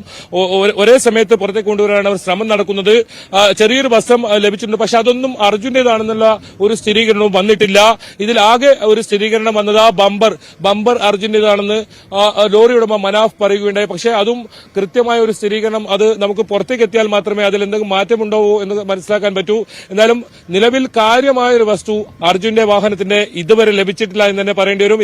ഒരേ സമയത്ത് പുറത്തേക്ക് കൊണ്ടുവരാനാണ് അവർ ശ്രമം നടക്കുന്നത്. ചെറിയൊരു വസ്ത്രം ലഭിച്ചിട്ടുണ്ട്. പക്ഷെ അതൊന്നും അർജുന്റേതാണെന്നുള്ള ഒരു സ്ഥിരീകരണവും വന്നിട്ടില്ല. ഇതിലാകെ ഒരു സ്ഥിരീകരണം വന്നത് ആ ബമ്പർ അർജുന്റേതാണെന്ന് ലോറി ഉടമ മനാഫ് പറയുകയുണ്ടായി. പക്ഷേ അതും കൃത്യമായ ഒരു സ്ഥിരീകരണം അത് നമുക്ക് പുറത്തേക്ക് എത്തിയാൽ മാത്രമേ അതിൽ എന്തെങ്കിലും മാറ്റമുണ്ടാവൂ എന്ന് മനസ്സിലാക്കാൻ പറ്റൂ. എന്നാലും നിലവിൽ കാര്യമായൊരു വസ്തു അർജുന്റെ വാഹനത്തിന്റെ ഇതുവരെ ലഭിച്ചിട്ടില്ല എന്ന് തന്നെ പറയേണ്ടി വരും.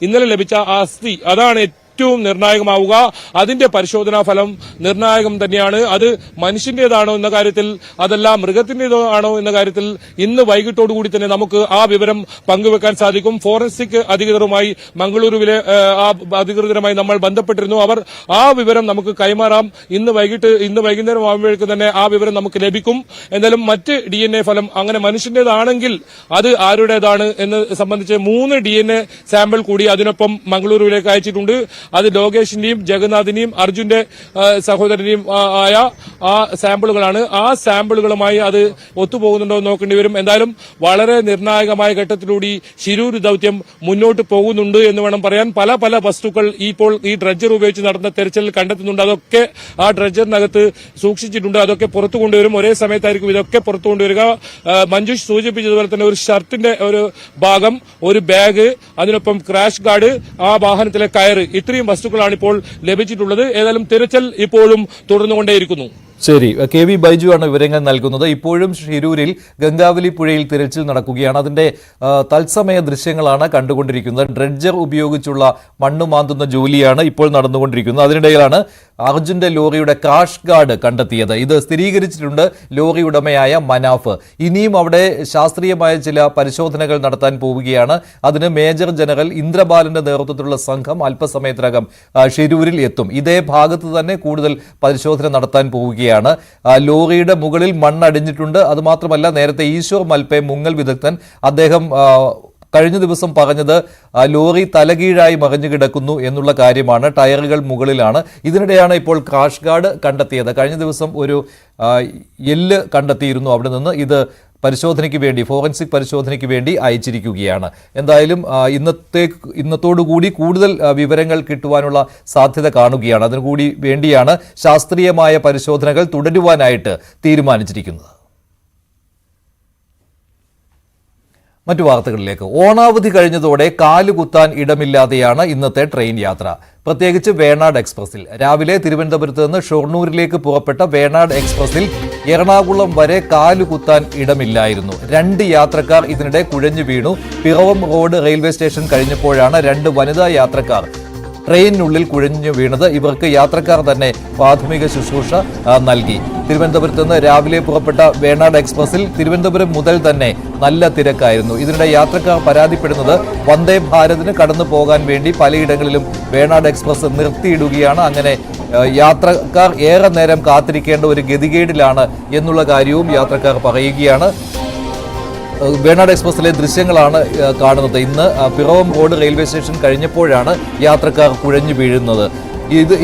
ഇന്നലെ ലഭിച്ച അസ്ഥി അതാണ് ഏറ്റവും നിർണായകമാവുക. അതിന്റെ പരിശോധനാ ഫലം നിർണായകം തന്നെയാണ്. അത് മനുഷ്യന്റേതാണോ എന്ന കാര്യത്തിൽ, അതല്ല മൃഗത്തിന്റേതോ ആണോ എന്ന കാര്യത്തിൽ ഇന്ന് വൈകിട്ടോടുകൂടി തന്നെ നമുക്ക് ആ വിവരം പങ്കുവെക്കാൻ സാധിക്കും. ഫോറൻസിക് അധികൃതരുമായി മംഗളൂരുവിലെ അധികൃതരുമായി നമ്മൾ ബന്ധപ്പെട്ടിരുന്നു. അവർ ആ വിവരം നമുക്ക് കൈമാറാം. ഇന്ന് വൈകുന്നേരം ആകുമ്പോഴേക്ക് തന്നെ ആ വിവരം നമുക്ക് ലഭിക്കും. എന്തായാലും മറ്റ് DNA ഫലം അങ്ങനെ മനുഷ്യന്റേതാണെങ്കിൽ അത് ആരുടേതാണ് എന്ന് സംബന്ധിച്ച് 3 DNA സാമ്പിൾ കൂടി അതിനൊപ്പം മംഗളൂരുവിലേക്ക് അയച്ചിട്ടുണ്ട്. അത് ലോകേഷിന്റെയും ജഗന്നാഥിന്റെയും അർജുന്റെ സഹോദരന്റെയും ആയ ആ സാമ്പിളുകളാണ്. ആ സാമ്പിളുകളുമായി അത് ഒത്തുപോകുന്നുണ്ടോ എന്ന് നോക്കേണ്ടി വരും. എന്തായാലും വളരെ നിർണായകമായ ഘട്ടത്തിലൂടെ ശിരൂർ ദൌത്യം മുന്നോട്ട് പോകുന്നുണ്ട് എന്ന് വേണം പറയാൻ. പല വസ്തുക്കൾ ഇപ്പോൾ ഈ ഡ്രഡ്ജർ ഉപയോഗിച്ച് നടന്ന തെരച്ചിലിൽ കണ്ടെത്തുന്നുണ്ട്. അതൊക്കെ ആ ഡ്രഡ്ജറിനകത്ത് സൂക്ഷിച്ചിട്ടുണ്ട്. അതൊക്കെ പുറത്തു കൊണ്ടുവരും. ഒരേ സമയത്തായിരിക്കും ഇതൊക്കെ പുറത്തു കൊണ്ടുവരിക. മഞ്ജുഷ് സൂചിപ്പിച്ചതുപോലെ തന്നെ ഒരു ഷർട്ടിന്റെ ഒരു ഭാഗം, ഒരു ബാഗ്, അതിനൊപ്പം ക്രാഷ് ഗാർഡ്, ആ വാഹനത്തിലെ കയറ്, ഇത്രയും വസ്തുക്കളാണ് ഇപ്പോൾ ലഭിച്ചിട്ടുള്ളത്. ഏതായാലും തിരച്ചിൽ ഇപ്പോഴും തുടർന്നുകൊണ്ടേയിരിക്കുന്നു. ശരി, കെ വി ബൈജു ആണ് വിവരങ്ങൾ നൽകുന്നത്. ഇപ്പോഴും ഷിരൂരിൽ ഗംഗാവലി പുഴയിൽ തിരച്ചിൽ നടക്കുകയാണ്. അതിന്റെ തത്സമയ ദൃശ്യങ്ങളാണ് കണ്ടുകൊണ്ടിരിക്കുന്നത്. ഡ്രഡ്ജർ ഉപയോഗിച്ചുള്ള മണ്ണ് മാന്തുന്ന ജോലിയാണ് ഇപ്പോൾ നടന്നുകൊണ്ടിരിക്കുന്നത്. അതിനിടയിലാണ് അർജുന്റെ ലോറിയുടെ ക്രാഷ് ഗാർഡ് കണ്ടെത്തിയത്. ഇത് സ്ഥിരീകരിച്ചിട്ടുണ്ട് ലോറി ഉടമയായ മനാഫ്. ഇനിയും അവിടെ ശാസ്ത്രീയമായ ചില പരിശോധനകൾ നടത്താൻ പോവുകയാണ്. അതിന് മേജർ ജനറൽ ഇന്ദ്രബാലന്റെ നേതൃത്വത്തിലുള്ള സംഘം അല്പസമയത്തിനകം ഷിരൂരിൽ എത്തും. ഇതേ ഭാഗത്ത് തന്നെ കൂടുതൽ പരിശോധന നടത്താൻ പോവുകയാണ്. ലോറിയുടെ മുകളിൽ മണ്ണടിഞ്ഞിട്ടുണ്ട്. അതുമാത്രമല്ല, നേരത്തെ ഈശ്വർ മൽപെ മുങ്ങൽ വിദഗ്ധൻ അദ്ദേഹം കഴിഞ്ഞ ദിവസം പറഞ്ഞത് ലോറി തലകീഴായി മറിഞ്ഞു കിടക്കുന്നു എന്നുള്ള കാര്യമാണ്. ടയറുകൾ മുകളിലാണ്. ഇതിനിടെയാണ് ഇപ്പോൾ ക്രാഷ് ഗാർഡ് കണ്ടെത്തിയത്. കഴിഞ്ഞ ദിവസം ഒരു എല്ല് കണ്ടെത്തിയിരുന്നു അവിടെ നിന്ന്. ഇത് പരിശോധനയ്ക്ക് വേണ്ടി, ഫോറൻസിക് പരിശോധനയ്ക്ക് വേണ്ടി അയച്ചിരിക്കുകയാണ്. എന്തായാലും ഇന്നത്തോടുകൂടി കൂടുതൽ വിവരങ്ങൾ കിട്ടുവാനുള്ള സാധ്യത കാണുകയാണ്. അതിനുകൂടി വേണ്ടിയാണ് ശാസ്ത്രീയമായ പരിശോധനകൾ തുടരുവാനായിട്ട് തീരുമാനിച്ചിരിക്കുന്നത്. മറ്റു വാർത്തകളിലേക്ക്. ഓണാവധി കഴിഞ്ഞതോടെ കാലുകുത്താൻ ഇടമില്ലാതെയാണ് ഇന്നത്തെ ട്രെയിൻ യാത്ര. പ്രത്യേകിച്ച് വേണാട് എക്സ്പ്രസിൽ. രാവിലെ തിരുവനന്തപുരത്ത് നിന്ന് ഷൊർണൂരിലേക്ക് പുറപ്പെട്ട വേണാട് എക്സ്പ്രസിൽ എറണാകുളം വരെ കാലുകുത്താൻ ഇടമില്ലായിരുന്നു. 2 യാത്രക്കാർ ഇതിനിടെ കുഴഞ്ഞു വീണു. പിറവം റോഡ് റെയിൽവേ സ്റ്റേഷൻ കഴിഞ്ഞപ്പോഴാണ് 2 വനിതാ യാത്രക്കാർ ട്രെയിനിനുള്ളിൽ കുഴഞ്ഞു വീണത്. ഇവർക്ക് യാത്രക്കാർ തന്നെ പ്രാഥമിക ശുശ്രൂഷ നൽകി. തിരുവനന്തപുരത്ത് നിന്ന് രാവിലെ പുറപ്പെട്ട വേണാട് എക്സ്പ്രസിൽ തിരുവനന്തപുരം മുതൽ തന്നെ നല്ല തിരക്കായിരുന്നു. ഇതിനിടെ യാത്രക്കാർ പരാതിപ്പെടുന്നത് വന്ദേ ഭാരതിന് കടന്നു പോകാൻ വേണ്ടി പലയിടങ്ങളിലും വേണാട് എക്സ്പ്രസ് നിർത്തിയിടുകയാണ്. അങ്ങനെ യാത്രക്കാർ ഏറെ നേരം കാത്തിരിക്കേണ്ട ഒരു ഗതികേടിലാണ് എന്നുള്ള കാര്യവും യാത്രക്കാർ പറയുകയാണ്. വേണാട് എക്സ്പ്രസിലെ ദൃശ്യങ്ങളാണ് കാണുന്നത്. ഇന്ന് പിറവം റോഡ് റെയിൽവേ സ്റ്റേഷൻ കഴിഞ്ഞപ്പോഴാണ് യാത്രക്കാർ കുഴഞ്ഞു വീഴുന്നത്. ഇത്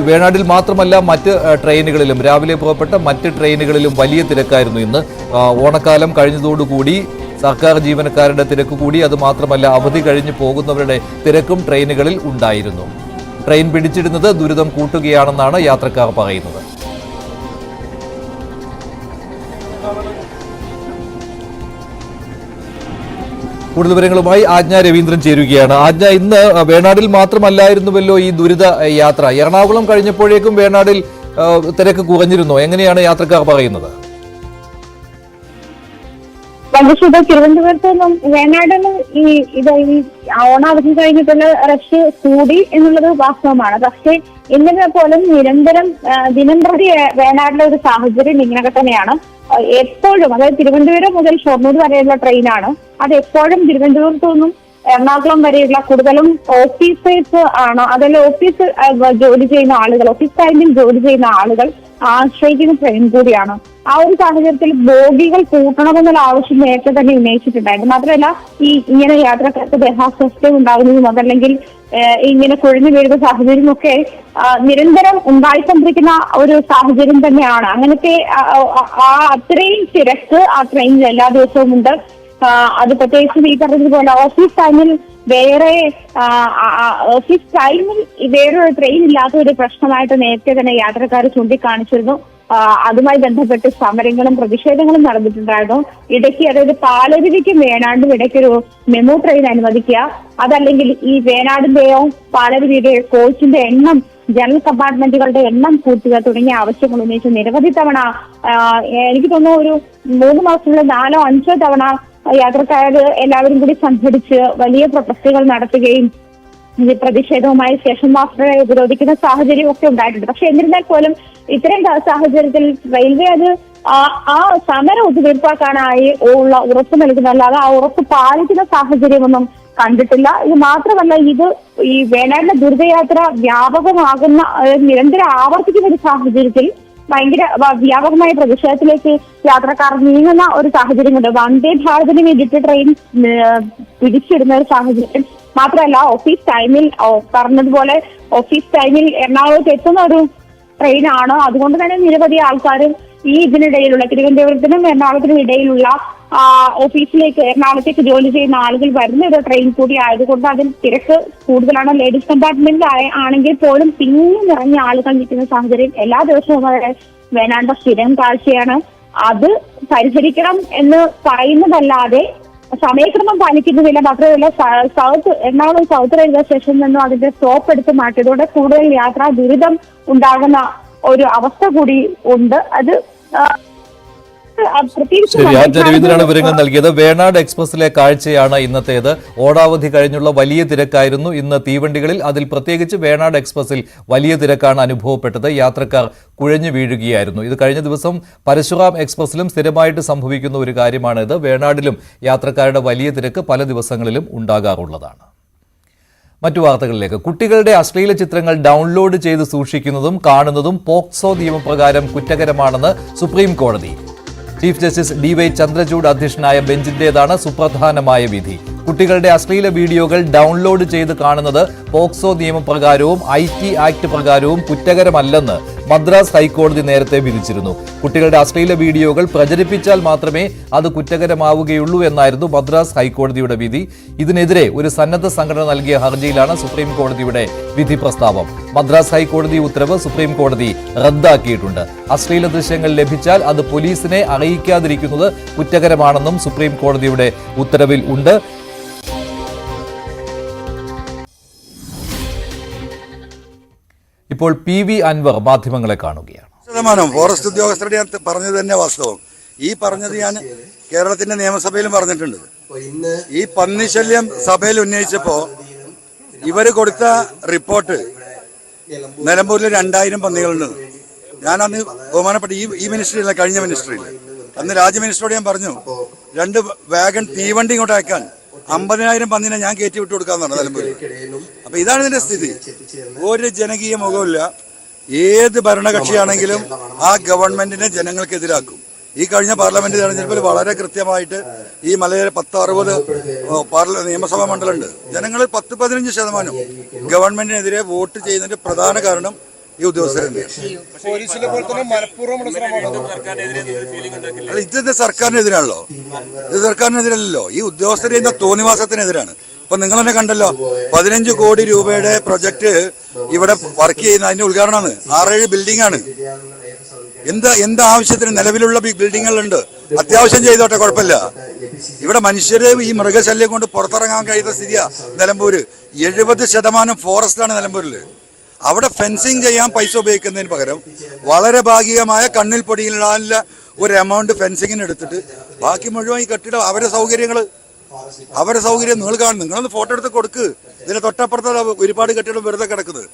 വേണാടിൽ മാത്രമല്ല മറ്റ് ട്രെയിനുകളിലും രാവിലെ പുറപ്പെട്ട മറ്റ് ട്രെയിനുകളിലും വലിയ തിരക്കായിരുന്നു ഇന്ന്. ഓണക്കാലം കഴിഞ്ഞതോടുകൂടി സർക്കാർ ജീവനക്കാരുടെ തിരക്ക് കൂടി. അതുമാത്രമല്ല അവധി കഴിഞ്ഞ് പോകുന്നവരുടെ തിരക്കും ട്രെയിനുകളിൽ ഉണ്ടായിരുന്നു. ട്രെയിൻ പിടിച്ചിടുന്നത് ദുരിതം കൂട്ടുകയാണെന്നാണ് യാത്രക്കാർ പറയുന്നത്. കൂടുതൽ വിവരങ്ങളുമായി ആജ്ഞ രവീന്ദ്രൻ ചേരുകയാണ്. ആജ്ഞ, ഇന്ന് വേണാടിൽ മാത്രമല്ലായിരുന്നുവല്ലോ ഈ ദുരിത യാത്ര. എറണാകുളം കഴിഞ്ഞപ്പോഴേക്കും വേണാടിൽ തിരക്ക് കുറഞ്ഞിരുന്നോ? എങ്ങനെയാണ് യാത്രക്കാർ പറയുന്നത്? തിരുവനന്തപുരത്ത് നിന്നും വേണാടിന് ഈ ഓണാവധി കഴിഞ്ഞിട്ടുള്ള റഷ് കൂടി എന്നുള്ളത് വാസ്തവമാണ്. പക്ഷേ ഇന്നലെ പോലും ദിനം പ്രതി വേണാടിലെ ഒരു സാഹചര്യം ഇങ്ങനെ തന്നെയാണ്. എപ്പോഴും, അതായത് തിരുവനന്തപുരം മുതൽ ഷൊർണൂർ വരെയുള്ള ട്രെയിനാണ്. അത് എപ്പോഴും തിരുവനന്തപുരത്തു നിന്നും എറണാകുളം വരെയുള്ള കൂടുതലും ഓഫീസേഴ്സ് ആണ്. അതിൽ ഓഫീസ് ജോലി ചെയ്യുന്ന ആളുകൾ, ഓഫീസ് ടൈമിൽ ജോലി ചെയ്യുന്ന ആളുകൾ ആശ്രയിക്കുന്ന ട്രെയിൻ കൂടിയാണ്. ആ ഒരു സാഹചര്യത്തിൽ ബോഗികൾ കൂട്ടണമെന്നുള്ള ആവശ്യം നേരത്തെ തന്നെ ഉന്നയിച്ചിട്ടുണ്ടായിരുന്നു. മാത്രമല്ല ഇങ്ങനെ യാത്രക്കാർക്ക് ദേഹാസ്വസ്ഥ്യം ഉണ്ടാകുന്നതും അതല്ലെങ്കിൽ ഇങ്ങനെ കുഴഞ്ഞു വീഴുന്ന സാഹചര്യമൊക്കെ നിരന്തരം ഉണ്ടായിക്കൊണ്ടിരിക്കുന്ന ഒരു സാഹചര്യം തന്നെയാണ്. അങ്ങനത്തെ അത്രയും തിരക്ക് ആ ട്രെയിനിൽ എല്ലാ ദിവസവും ഉണ്ട്. അത് പ്രത്യേകിച്ചും ഈ പറഞ്ഞതുപോലെ ഓഫീസ് ടൈമിൽ വേറൊരു ട്രെയിൻ ഇല്ലാത്ത ഒരു പ്രശ്നമായിട്ട് നേരത്തെ തന്നെ യാത്രക്കാർ ചൂണ്ടിക്കാണിച്ചിരുന്നു. അതുമായി ബന്ധപ്പെട്ട് സമരങ്ങളും പ്രതിഷേധങ്ങളും നടന്നിട്ടുണ്ടായിരുന്നു. ഇടയ്ക്ക്, അതായത് പാലരുവിക്കും വേണാണ്ടും ഇടയ്ക്കൊരു മെമു ട്രെയിൻ അനുവദിക്കുക, അതല്ലെങ്കിൽ ഈ വേണാടിന്റെയോ പാലരുവിയുടെയോ കോച്ചിന്റെ എണ്ണം, ജനറൽ കമ്പാർട്ട്മെന്റുകളുടെ എണ്ണം കൂട്ടുക തുടങ്ങിയ ആവശ്യങ്ങൾ ഉന്നയിച്ച് നിരവധി തവണ, എനിക്ക് തോന്നുന്നു ഒരു 3 മാസത്തിലുള്ള 4-5 തവണ യാത്രക്കാർ എല്ലാവരും കൂടി സംഘടിച്ച് വലിയ പ്രൊട്ടസ്റ്റുകൾ നടത്തുകയും പ്രതിഷേധവുമായി സ്റ്റേഷൻ മാസ്റ്ററെ ഉപരോധിക്കുന്ന സാഹചര്യം ഒക്കെ ഉണ്ടായിട്ടുണ്ട്. പക്ഷെ എന്നിരുന്നാൽ പോലും ഇത്തരം സാഹചര്യത്തിൽ റെയിൽവേ അത് ആ സമരം ഒത്തുതീർപ്പാക്കാനായി ഉള്ള ഉറപ്പ് നൽകുന്നതല്ലാതെ ആ ഉറപ്പ് പാലിക്കുന്ന സാഹചര്യമൊന്നും കണ്ടിട്ടില്ല. ഇത് മാത്രമല്ല, ഈ വേണാടിന്റെ ദുരിതയാത്ര വ്യാപകമാകുന്ന, നിരന്തരം ആവർത്തിക്കുന്ന ഒരു സാഹചര്യത്തിൽ ഭയങ്കര വ്യാപകമായ പ്രതിഷേധത്തിലേക്ക് യാത്രക്കാർ നീങ്ങുന്ന ഒരു സാഹചര്യമുണ്ട്. വന്ദേ ഭാരതിന് വേണ്ടിയിട്ട് ട്രെയിൻ പിടിച്ചിടുന്ന ഒരു സാഹചര്യം മാത്രമല്ല, ഓഫീസ് ടൈമിൽ പറഞ്ഞതുപോലെ ഓഫീസ് ടൈമിൽ എറണാകുളത്ത് എത്തുന്ന ഒരു ട്രെയിനാണ്. അതുകൊണ്ട് തന്നെ നിരവധി ആൾക്കാർ ഇതിനിടയിലുള്ള തിരുവനന്തപുരത്തിനും എറണാകുളത്തിനും ഇടയിലുള്ള എറണാകുളത്തേക്ക് ജോലി ചെയ്യുന്ന ആളുകൾ വരുന്ന ഒരു ട്രെയിൻ കൂടി ആയതുകൊണ്ട് അതിൽ തിരക്ക് കൂടുതലാണ്. ലേഡീസ് കമ്പാർട്ട്മെന്റിൽ ആണെങ്കിൽ പോലും തിങ്ങി നിറഞ്ഞ ആളുകൾ നിൽക്കുന്ന സാഹചര്യം എല്ലാ ദിവസവും അവരുടെ വേണാണ്ട സ്ഥിരം കാഴ്ചയാണ്. അത് പരിഹരിക്കണം എന്ന് പറയുന്നതല്ലാതെ സമയക്രമം പാലിക്കുന്നില്ല. മാത്രമല്ല, എറണാകുളം സൗത്ത് റെയിൽവേ സ്റ്റേഷനിൽ നിന്നും അതിന്റെ സ്റ്റോപ്പ് എടുത്ത് മാറ്റിയതോടെ കൂടുതൽ യാത്രാ ദുരിതം ഉണ്ടാകുന്ന ഒരു അവസ്ഥ കൂടി ഉണ്ട്. അത് ശരി, ആജ്ഞ രവീന്ദ്രനാണ് വിവരങ്ങൾ നൽകിയത്. വേണാട് എക്സ്പ്രസിലെ കാഴ്ചയാണ് ഇന്നത്തേത്. ഓണാവധി കഴിഞ്ഞുള്ള വലിയ തിരക്കായിരുന്നു ഇന്ന് തീവണ്ടികളിൽ. അതിൽ പ്രത്യേകിച്ച് വേണാട് എക്സ്പ്രസിൽ വലിയ തിരക്കാണ് അനുഭവപ്പെട്ടത്. യാത്രക്കാർ കുഴഞ്ഞു വീഴുകയായിരുന്നു. ഇത് കഴിഞ്ഞ ദിവസം പരശുറാം എക്സ്പ്രസിലും സ്ഥിരമായിട്ട് സംഭവിക്കുന്ന ഒരു കാര്യമാണിത്. വേണാടിലും യാത്രക്കാരുടെ വലിയ തിരക്ക് പല ദിവസങ്ങളിലും ഉണ്ടാകാറുള്ളതാണ്. മറ്റു വാർത്തകളിലേക്ക്. കുട്ടികളുടെ അശ്ലീല ചിത്രങ്ങൾ ഡൗൺലോഡ് ചെയ്ത് സൂക്ഷിക്കുന്നതും കാണുന്നതും പോക്സോ നിയമപ്രകാരം കുറ്റകരമാണെന്ന് സുപ്രീം കോടതി. ചീഫ് ജസ്റ്റിസ് DY ചന്ദ്രചൂഡ് അധ്യക്ഷനായ ബെഞ്ചിന്റേതാണ് സുപ്രധാനമായ വിധി. കുട്ടികളുടെ അശ്ലീല വീഡിയോകൾ ഡൗൺലോഡ് ചെയ്ത് കാണുന്നത് പോക്സോ നിയമപ്രകാരവും IT ആക്ട് പ്രകാരവും കുറ്റകരമല്ലെന്ന് മദ്രാസ് ഹൈക്കോടതി നേരത്തെ വിധിച്ചിരുന്നു. കുട്ടികളുടെ അശ്ലീല വീഡിയോകൾ പ്രചരിപ്പിച്ചാൽ മാത്രമേ അത് കുറ്റകരമാവുകയുള്ളൂ എന്നായിരുന്നു മദ്രാസ് ഹൈക്കോടതിയുടെ വിധി. ഇതിനെതിരെ ഒരു സന്നദ്ധ സംഘടന നൽകിയ ഹർജിയിലാണ് സുപ്രീം കോടതിയുടെ വിധി പ്രസ്താവം. മദ്രാസ് ഹൈക്കോടതി ഉത്തരവ് സുപ്രീം കോടതി റദ്ദാക്കിയിട്ടുണ്ട്. അശ്ലീല ദൃശ്യങ്ങൾ ലഭിച്ചാൽ അത് പോലീസിനെ അറിയിക്കാതിരിക്കുന്നത് കുറ്റകരമാണെന്നും സുപ്രീം കോടതിയുടെ ഉത്തരവിൽ ഉണ്ട്. ഇപ്പോൾ PV അൻവർ മാധ്യമങ്ങളെ കാണുകയാണ്. ഫോറസ്റ്റ് ഉദ്യോഗസ്ഥരുടെ ഞാൻ പറഞ്ഞത് തന്നെ വാസ്തവം. ഈ പറഞ്ഞത് ഞാൻ കേരളത്തിന്റെ നിയമസഭയിലും പറഞ്ഞിട്ടുണ്ട്. ഈ പന്നിശല്യം സഭയിൽ ഉന്നയിച്ചപ്പോ ഇവര് കൊടുത്ത റിപ്പോർട്ട് നിലമ്പൂരിൽ 2000 പന്നികളുണ്ട്. ഞാനന്ന് ബഹുമാനപ്പെട്ട ഈ മിനിസ്ട്രിയില്ല, കഴിഞ്ഞ മിനിസ്ട്രിയിൽ അന്ന് രാജ്യ മിനിസ്റ്ററോട് ഞാൻ പറഞ്ഞു 2 വാഗൺ തീവണ്ടി ഇങ്ങോട്ട് അയക്കാൻ 50,000 പന്നിനെ ഞാൻ കയറ്റി വിട്ടു കൊടുക്കാന്ന് പറഞ്ഞു നിലമ്പൂരിൽ. അപ്പൊ ഇതാണ് ഇതിന്റെ സ്ഥിതി. ഒരു ജനകീയ മുഖമില്ല. ഏത് ഭരണകക്ഷിയാണെങ്കിലും ആ ഗവൺമെന്റിനെ ജനങ്ങൾക്കെതിരാക്കും. ഈ കഴിഞ്ഞ പാർലമെന്റ് തെരഞ്ഞെടുപ്പിൽ വളരെ കൃത്യമായിട്ട് ഈ മലയാള 10-60 നിയമസഭാ മണ്ഡലമുണ്ട്. ജനങ്ങൾ 10-15% ഗവൺമെന്റിനെതിരെ വോട്ട് ചെയ്യുന്നതിന്റെ പ്രധാന കാരണം ഈ ഉദ്യോഗസ്ഥരുണ്ട്. ഇത് സർക്കാരിനെതിരാണല്ലോ, ഇത് സർക്കാരിനെതിരല്ലോ, ഈ ഉദ്യോഗസ്ഥർ ചെയ്യുന്ന തോന്നിവാസത്തിനെതിരാണ്. ഇപ്പൊ നിങ്ങൾ തന്നെ കണ്ടല്ലോ, 15 കോടി രൂപയുടെ പ്രൊജക്ട് ഇവിടെ വർക്ക് ചെയ്യുന്ന അതിന്റെ ഉദ്ഘാടനമാണ്. 6-7 ബിൽഡിംഗ് ആണ്. എന്ത് ആവശ്യത്തിന് നിലവിലുള്ള ബിൽഡിങ്ങുകളുണ്ട്, അത്യാവശ്യം ചെയ്തോട്ടെ, കുഴപ്പമില്ല. ഇവിടെ മനുഷ്യര് ഈ മൃഗശല്യം കൊണ്ട് പുറത്തിറങ്ങാൻ കഴിയുന്ന സ്ഥിതിയാ നിലമ്പൂര്. 70% ഫോറസ്റ്റാണ് നിലമ്പൂരിൽ. അവിടെ ഫെൻസിങ് ചെയ്യാൻ പൈസ ഉപയോഗിക്കുന്നതിന് പകരം വളരെ ഭാഗികമായ കണ്ണിൽ പൊടിയിലുള്ള ഒരു എമൗണ്ട് ഫെൻസിങ്ങിന് എടുത്തിട്ട് ബാക്കി മുഴുവൻ ഈ കെട്ടിടം അവരുടെ സൗകര്യം നിങ്ങൾ കാണും. നിങ്ങളൊന്ന് ഫോട്ടോ എടുത്ത് കൊടുക്ക്. ഇതിന്റെ തൊട്ടപ്പുറത്ത് ഒരുപാട് കെട്ടിടം വെറുതെ കിടക്കുന്നത്.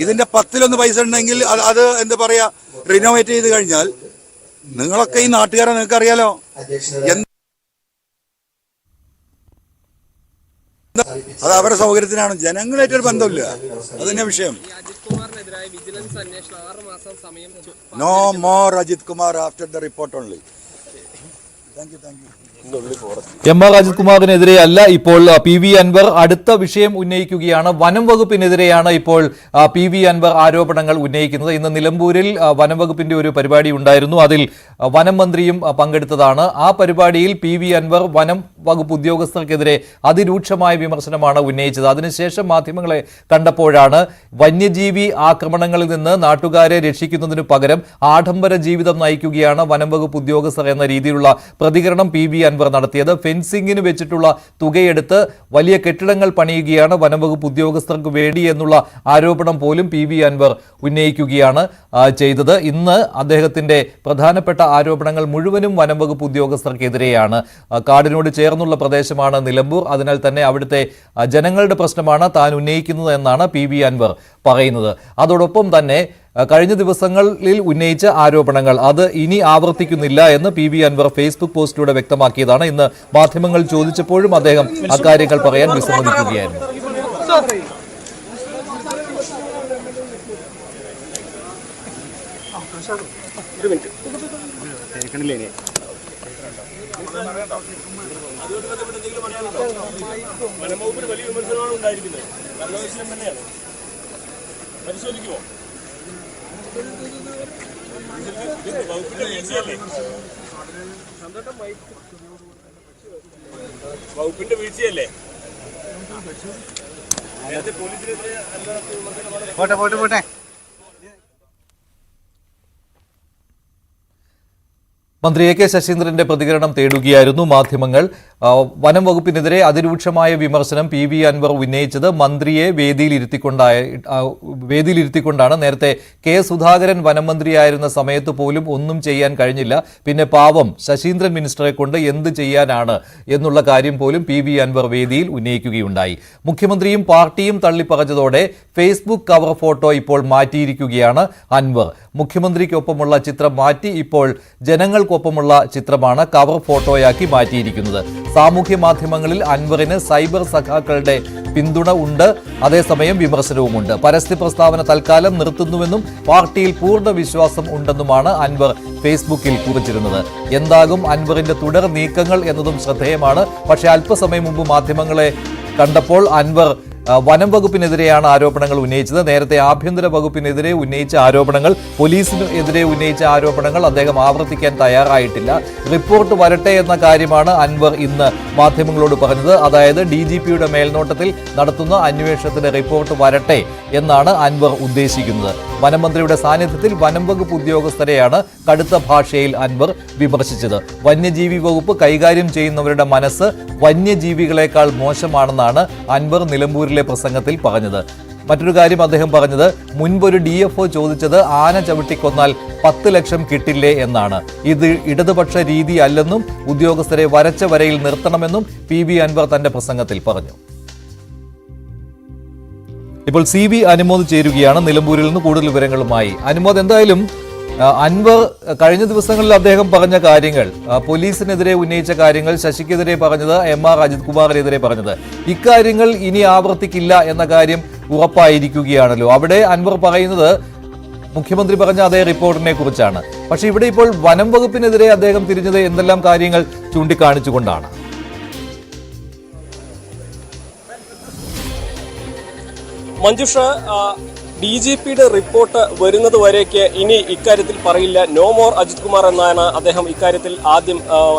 ഇതിന്റെ 10-1 പൈസ ഉണ്ടെങ്കിൽ അത് എന്താ പറയാ, റിനോവേറ്റ് ചെയ്ത് കഴിഞ്ഞാൽ നിങ്ങളൊക്കെ ഈ നാട്ടുകാരെ നിങ്ങൾക്ക് അറിയാലോ, അത് അവരുടെ സൗകര്യത്തിനാണ്. ജനങ്ങളായിട്ടൊരു ബന്ധമില്ല, അതന്നെ വിഷയം. No more Ajith Kumar after the report only. Thank you. MR. Ajith കുമാറിനെതിരെ അല്ല ഇപ്പോൾ പി.വി. അൻവർ അടുത്ത വിഷയം ഉന്നയിക്കുകയാണ്. വനം വകുപ്പിനെതിരെയാണ് ഇപ്പോൾ പി.വി. അൻവർ ആരോപണങ്ങൾ ഉന്നയിക്കുന്നത്. ഇന്ന് നിലമ്പൂരിൽ വനം വകുപ്പിന്റെ ഒരു പരിപാടി ഉണ്ടായിരുന്നു. അതിൽ വനം മന്ത്രിയും പങ്കെടുത്തതാണ്. ആ പരിപാടിയിൽ പി.വി. അൻവർ വനം വകുപ്പ് ഉദ്യോഗസ്ഥർക്കെതിരെ അതിരൂക്ഷമായ വിമർശനമാണ് ഉന്നയിച്ചത്. അതിനുശേഷം മാധ്യമങ്ങളെ കണ്ടപ്പോഴാണ് വന്യജീവി ആക്രമണങ്ങളിൽ നിന്ന് നാട്ടുകാരെ രക്ഷിക്കുന്നതിനു പകരം ആഡംബര ജീവിതം നയിക്കുകയാണ് വനം വകുപ്പ് ഉദ്യോഗസ്ഥർ എന്ന രീതിയിലുള്ള പ്രതികരണം പി.വി. അൻവർ നടത്തിയത്. ഫെൻസിംഗിന് വെച്ചിട്ടുള്ള തുകയെടുത്ത് വലിയ കെട്ടിടങ്ങൾ പണിയുകയാണ് വനംവകുപ്പ് ഉദ്യോഗസ്ഥർക്ക് വേണ്ടി എന്നുള്ള ആരോപണം പോലും പി.വി. അൻവർ ഉന്നയിക്കുകയാണ് ചെയ്തത്. ഇന്ന് അദ്ദേഹത്തിന്റെ പ്രധാനപ്പെട്ട ആരോപണങ്ങൾ മുഴുവനും വനംവകുപ്പ് ഉദ്യോഗസ്ഥർക്കെതിരെയാണ്. കാടിനോട് ചേർന്നുള്ള പ്രദേശമാണ് നിലമ്പൂർ. അതിനാൽ തന്നെ അവിടുത്തെ ജനങ്ങളുടെ പ്രശ്നമാണ് താൻ ഉന്നയിക്കുന്നത് എന്നാണ് പി.വി. അൻവർ പറയുന്നത്. അതോടൊപ്പം തന്നെ കഴിഞ്ഞ ദിവസങ്ങളിൽ ഉന്നയിച്ച ആരോപണങ്ങൾ അത് ഇനി ആവർത്തിക്കുന്നില്ല എന്ന് പി.വി. അൻവർ ഫേസ്ബുക്ക് പോസ്റ്റിലൂടെ വ്യക്തമാക്കിയതാണ്. ഇന്ന് മാധ്യമങ്ങൾ ചോദിച്ചപ്പോഴും അദ്ദേഹം അക്കാര്യങ്ങൾ പറയാൻ വിസമ്മതിക്കുകയായിരുന്നു. വകുപ്പിന്റെ വീഴ്ചയല്ലേ? പോട്ടെ. മന്ത്രി എ കെ ശശീന്ദ്രന്റെ പ്രതികരണം തേടുകയായിരുന്നു മാധ്യമങ്ങൾ. വനം വകുപ്പിനെതിരെ അതിരൂക്ഷമായ വിമർശനം പി.വി. അൻവർ ഉന്നയിച്ചത് മന്ത്രിയെ വേദിയിലിരുത്തിക്കൊണ്ടാണ്. നേരത്തെ കെ സുധാകരൻ വനം മന്ത്രിയായിരുന്ന സമയത്ത് പോലും ഒന്നും ചെയ്യാൻ കഴിഞ്ഞില്ല. പിന്നെ പാവം ശശീന്ദ്രൻ മിനിസ്റ്ററെ കൊണ്ട് എന്ത് ചെയ്യാനാണ് എന്നുള്ള കാര്യം പോലും പി.വി. അൻവർ വേദിയിൽ ഉന്നയിക്കുകയുണ്ടായി. മുഖ്യമന്ത്രിയും പാർട്ടിയും തള്ളിപ്പറഞ്ഞതോടെ ഫേസ്ബുക്ക് കവർ ഫോട്ടോ ഇപ്പോൾ മാറ്റിയിരിക്കുകയാണ് അൻവർ. മുഖ്യമന്ത്രിക്കൊപ്പമുള്ള ചിത്രം മാറ്റി ഇപ്പോൾ ജനങ്ങൾക്കൊപ്പമുള്ള ചിത്രമാണ് കവർ ഫോട്ടോയാക്കി മാറ്റിയിരിക്കുന്നത്. സാമൂഹ്യ മാധ്യമങ്ങളിൽ അൻവറിന് സൈബർ സഖാക്കളുടെ പിന്തുണ ഉണ്ട്, അതേസമയം വിമർശനവുമുണ്ട്. പരസ്യ പ്രസ്താവന തൽക്കാലം നിർത്തുന്നുവെന്നും പാർട്ടിയിൽ പൂർണ്ണ വിശ്വാസം ഉണ്ടെന്നുമാണ് അൻവർ ഫേസ്ബുക്കിൽ കുറിച്ചിരുന്നത്. എന്താകും അൻവറിന്റെ തുടർ നീക്കങ്ങൾ എന്നതും ശ്രദ്ധേയമാണ്. പക്ഷേ അല്പസമയം മുമ്പ് മാധ്യമങ്ങളെ കണ്ടപ്പോൾ അൻവർ വനം വകുപ്പിനെതിരെയാണ് ആരോപണങ്ങൾ ഉന്നയിച്ചത്. നേരത്തെ ആഭ്യന്തര വകുപ്പിനെതിരെ ഉന്നയിച്ച ആരോപണങ്ങൾ, പോലീസിനെതിരെ ഉന്നയിച്ച ആരോപണങ്ങൾ അദ്ദേഹം ആവർത്തിക്കാൻ തയ്യാറായിട്ടില്ല. റിപ്പോർട്ട് വരട്ടെ എന്ന കാര്യമാണ് അൻവർ ഇന്ന് മാധ്യമങ്ങളോട് പറഞ്ഞത്. അതായത് DGPയുടെ മേൽനോട്ടത്തിൽ നടത്തുന്ന അന്വേഷണത്തിന്റെ റിപ്പോർട്ട് വരട്ടെ എന്നാണ് അൻവർ ഉദ്ദേശിക്കുന്നത്. വനമന്ത്രിയുടെ സാന്നിധ്യത്തിൽ വനം വകുപ്പ് ഉദ്യോഗസ്ഥരെയാണ് കടുത്ത ഭാഷയിൽ അൻവർ വിമർശിച്ചത്. വന്യജീവി വകുപ്പ് കൈകാര്യം ചെയ്യുന്നവരുടെ മനസ്സ് വന്യജീവികളെക്കാൾ മോശമാണെന്നാണ് അൻവർ നിലമ്പൂരിലെ പ്രസംഗത്തിൽ പറഞ്ഞത്. മറ്റൊരു കാര്യം അദ്ദേഹം പറഞ്ഞത്, മുൻപൊരു DFO ചോദിച്ചത് ആന ചവിട്ടിക്കൊന്നാൽ 10 ലക്ഷം കിട്ടില്ലേ എന്നാണ്. ഇത് ഇടതുപക്ഷ രീതി അല്ലെന്നും ഉദ്യോഗസ്ഥരെ വരച്ച വരയിൽ നിർത്തണമെന്നും പി.വി. അൻവർ തന്റെ പ്രസംഗത്തിൽ പറഞ്ഞു. ഇപ്പോൾ CV അനുമോദ് ചേരുകയാണ് നിലമ്പൂരിൽ നിന്ന് കൂടുതൽ വിവരങ്ങളുമായി. അനുമോദ്, എന്തായാലും അൻവർ കഴിഞ്ഞ ദിവസങ്ങളിൽ അദ്ദേഹം പറഞ്ഞ കാര്യങ്ങൾ, പോലീസിനെതിരെ ഉന്നയിച്ച കാര്യങ്ങൾ, ശശിക്കെതിരെ പറഞ്ഞത്, എം.ആർ. അജിത് കുമാറിനെതിരെ പറഞ്ഞത്, ഇക്കാര്യങ്ങൾ ഇനി ആവർത്തിക്കില്ല എന്ന കാര്യം ഉറപ്പായിരിക്കുകയാണല്ലോ. അവിടെ അൻവർ പറയുന്നത് മുഖ്യമന്ത്രി പറഞ്ഞ അതേ റിപ്പോർട്ടിനെ കുറിച്ചാണ്. പക്ഷേ ഇവിടെ ഇപ്പോൾ വനം വകുപ്പിനെതിരെ അദ്ദേഹം തിരിഞ്ഞത് എന്തെല്ലാം കാര്യങ്ങൾ ചൂണ്ടിക്കാണിച്ചുകൊണ്ടാണ്? മഞ്ജുഷ, DGPയുടെ റിപ്പോർട്ട് വരുന്നത് വരേക്ക് ഇനി ഇക്കാര്യത്തിൽ പറയില്ല, നോ മോർ അജിത് കുമാർ എന്നാണ് അദ്ദേഹം ഇക്കാര്യത്തിൽ ആദ്യം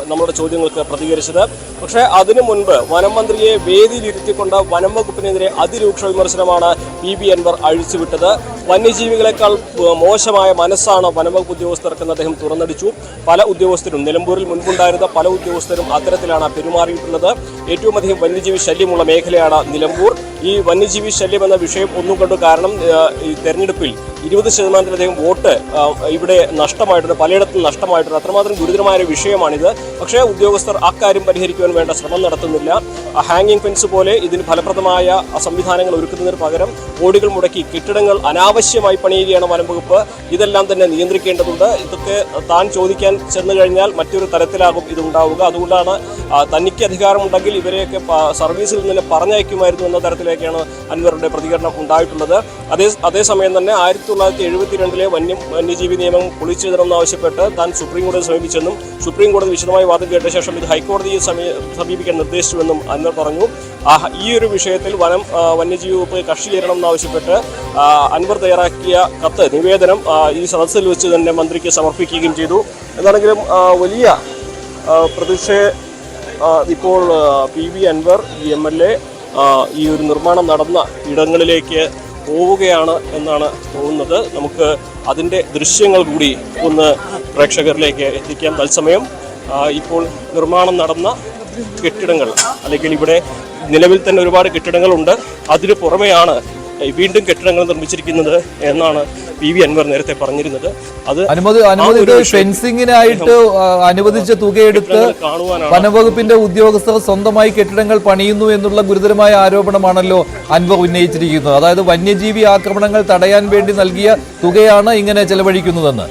നമ്മുടെ ചോദ്യങ്ങൾക്ക് പ്രതികരിച്ചത്. പക്ഷേ അതിനു മുൻപ് വനം മന്ത്രിയെ വേദിയിലിരുത്തിക്കൊണ്ട് വനം വകുപ്പിനെതിരെ അതിരൂക്ഷ വിമർശനമാണ് PB അൻവർ അഴിച്ചുവിട്ടത്. വന്യജീവികളെക്കാൾ മോശമായ മനസ്സാണ് വനംവകുപ്പ് ഉദ്യോഗസ്ഥർക്കെന്ന് അദ്ദേഹം തുറന്നടിച്ചു. പല ഉദ്യോഗസ്ഥരും, നിലമ്പൂരിൽ മുൻപുണ്ടായിരുന്ന പല ഉദ്യോഗസ്ഥരും അത്തരത്തിലാണ് പെരുമാറിയിട്ടുള്ളത്. ഏറ്റവും അധികം വന്യജീവി ശല്യമുള്ള മേഖലയാണ് നിലമ്പൂർ. ഈ വന്യജീവി ശല്യം എന്ന വിഷയം ഒന്നും കണ്ടു. കാരണം ഈ തെരഞ്ഞെടുപ്പിൽ 20% വോട്ട് ഇവിടെ നഷ്ടമായിട്ടുണ്ട്, പലയിടത്തും നഷ്ടമായിട്ടുണ്ട്. അത്രമാത്രം ഗുരുതരമായ ഒരു വിഷയമാണിത്. പക്ഷേ ഉദ്യോഗസ്ഥർ അക്കാര്യം പരിഹരിക്കുവാൻ വേണ്ട ശ്രമം നടത്തുന്നില്ല. ഹാങ്ങിങ് ഫെൻസ് പോലെ ഇതിന് ഫലപ്രദമായ സംവിധാനങ്ങൾ ഒരുക്കുന്നതിന് പകരം കോടികൾ മുടക്കി കെട്ടിടങ്ങൾ അനാവശ്യമായി പണിയുകയാണ് വനം വകുപ്പ്. ഇതെല്ലാം തന്നെ നിയന്ത്രിക്കേണ്ടതുണ്ട്. ഇതൊക്കെ താൻ ചോദിക്കാൻ ചെന്നു കഴിഞ്ഞാൽ മറ്റൊരു തരത്തിലാകും ഇതുണ്ടാവുക. അതുകൊണ്ടാണ് തനിക്ക് അധികാരമുണ്ടെങ്കിൽ ഇവരെയൊക്കെ സർവീസിൽ നിന്ന് പറഞ്ഞയക്കുമായിരുന്നു എന്ന തരത്തിലേക്കാണ് അൻവറുടെ പ്രതികരണം ഉണ്ടായിട്ടുള്ളത്. അതേസമയം തന്നെ 1972 വന്യജീവി നിയമം പൊളിച്ചെഴുതണമെന്നാവശ്യപ്പെട്ട് താൻ സുപ്രീം കോടതിയെ സമീപിച്ചെന്നും സുപ്രീം കോടതി വിശദമായ വാദം കേട്ട ശേഷം ഇത് ഹൈക്കോടതിയെ സമീപിക്കാൻ നിർദ്ദേശിച്ചുവെന്നും അൻവർ പറഞ്ഞു. ഈ ഒരു വിഷയത്തിൽ വന്യജീവി വകുപ്പ് കക്ഷി ചേരണമെന്നാവശ്യപ്പെട്ട് അൻവർ തയ്യാറാക്കിയ നിവേദനം ഈ സദസ്സിൽ വെച്ച് തന്നെ മന്ത്രിക്ക് സമർപ്പിക്കുകയും ചെയ്തു. എന്താണെങ്കിലും വലിയ ഇപ്പോൾ PB അൻവർ MLA ഈ ഒരു നിർമ്മാണം നടന്ന ഇടങ്ങളിലേക്ക് പോവുകയാണ് എന്നാണ് തോന്നുന്നത്. നമുക്ക് അതിൻ്റെ ദൃശ്യങ്ങൾ കൂടി ഒന്ന് പ്രേക്ഷകരിലേക്ക് എത്തിക്കാം. തത്സമയം ഇപ്പോൾ നിർമ്മാണം നടന്ന കെട്ടിടങ്ങൾ, അല്ലെങ്കിൽ ഇവിടെ നിലവിൽ തന്നെ ഒരുപാട് കെട്ടിടങ്ങളുണ്ട്, അതിന് പുറമെയാണ് വീണ്ടും കെട്ടിടങ്ങൾ നിർമ്മിച്ചിരിക്കുന്നത് എന്നാണ് PB അൻവർ നേരത്തെ പറഞ്ഞിരുന്നത്. അത് ഫെൻസിങ്ങിനായിട്ട് അനുവദിച്ച തുകയെടുത്ത് വനംവകുപ്പിന്റെ ഉദ്യോഗസ്ഥർ സ്വന്തമായി കെട്ടിടങ്ങൾ പണിയുന്നു എന്നുള്ള ഗുരുതരമായ ആരോപണമാണല്ലോ അൻവർ ഉന്നയിച്ചിരിക്കുന്നത്. അതായത് വന്യജീവി ആക്രമണങ്ങൾ തടയാൻ വേണ്ടി നൽകിയ തുകയാണ് ഇങ്ങനെ ചെലവഴിക്കുന്നതെന്ന്.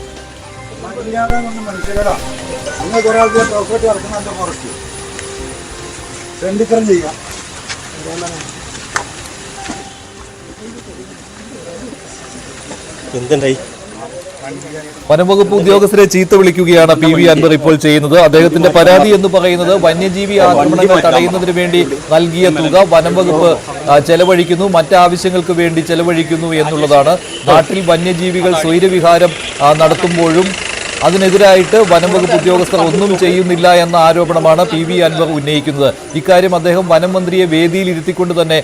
വനംവകുപ്പ് ഉദ്യോഗസ്ഥരെ ചീത്ത വിളിക്കുകയാണ് PB അൻവർ ഇപ്പോൾ ചെയ്യുന്നത്. അദ്ദേഹത്തിന്റെ പരാതി എന്ന് പറയുന്നത് വന്യജീവി ആക്രമണങ്ങൾ തടയുന്നതിന് വേണ്ടി നൽകിയ തുക വനംവകുപ്പ് ചെലവഴിക്കുന്നു, മറ്റാവശ്യങ്ങൾക്ക് വേണ്ടി ചെലവഴിക്കുന്നു എന്നുള്ളതാണ്. നാട്ടിൽ വന്യജീവികൾ സ്വൈരവിഹാരം നടത്തുമ്പോഴും അതിനെതിരായിട്ട് വനംവകുപ്പ് ഉദ്യോഗസ്ഥർ ഒന്നും ചെയ്യുന്നില്ല എന്ന ആരോപണമാണ് PB അൻവർ ഉന്നയിക്കുന്നത്. ഇക്കാര്യം അദ്ദേഹം വനം മന്ത്രിയെ വേദിയിൽ ഇരുത്തിക്കൊണ്ട് തന്നെ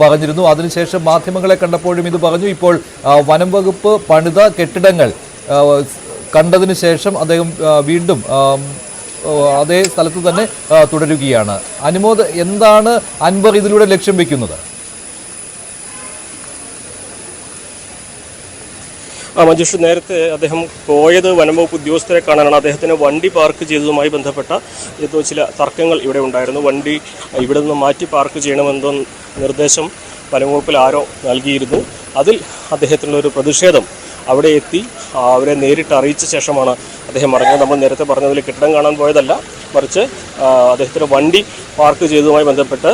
പറഞ്ഞിരുന്നു. അതിനുശേഷം മാധ്യമങ്ങളെ കണ്ടപ്പോഴും ഇത് പറഞ്ഞു. ഇപ്പോൾ വനംവകുപ്പ് പണിത കെട്ടിടങ്ങൾ കണ്ടതിന് ശേഷം അദ്ദേഹം വീണ്ടും അതേ സ്ഥലത്ത് തന്നെ തുടരുകയാണ്. അനുമോദ്, എന്താണ് അൻവർ ഇതിലൂടെ ലക്ഷ്യം വെക്കുന്നത്? മഞ്ജുഷ്, നേരത്തെ അദ്ദേഹം പോയത് വനംവകുപ്പ് ഉദ്യോഗസ്ഥരെ കാണാനാണ്. അദ്ദേഹത്തിന് വണ്ടി പാർക്ക് ചെയ്തതുമായി ബന്ധപ്പെട്ട ഏതോ ചില തർക്കങ്ങൾ ഇവിടെ ഉണ്ടായിരുന്നു. വണ്ടി ഇവിടെ നിന്ന് മാറ്റി പാർക്ക് ചെയ്യണമെന്ന നിർദ്ദേശം വനംവകുപ്പിൽ ആരോ നൽകിയിരുന്നു. അതിൽ അദ്ദേഹത്തിനുള്ളൊരു പ്രതിഷേധം അവിടെ എത്തി അവരെ നേരിട്ട് അറിയിച്ച ശേഷമാണ് അദ്ദേഹം പറഞ്ഞത്. നമ്മൾ നേരത്തെ പറഞ്ഞതിൽ കെട്ടിടം കാണാൻ പോയതല്ല, മറിച്ച് അദ്ദേഹത്തിൻ്റെ വണ്ടി പാർക്ക് ചെയ്തതുമായി ബന്ധപ്പെട്ട്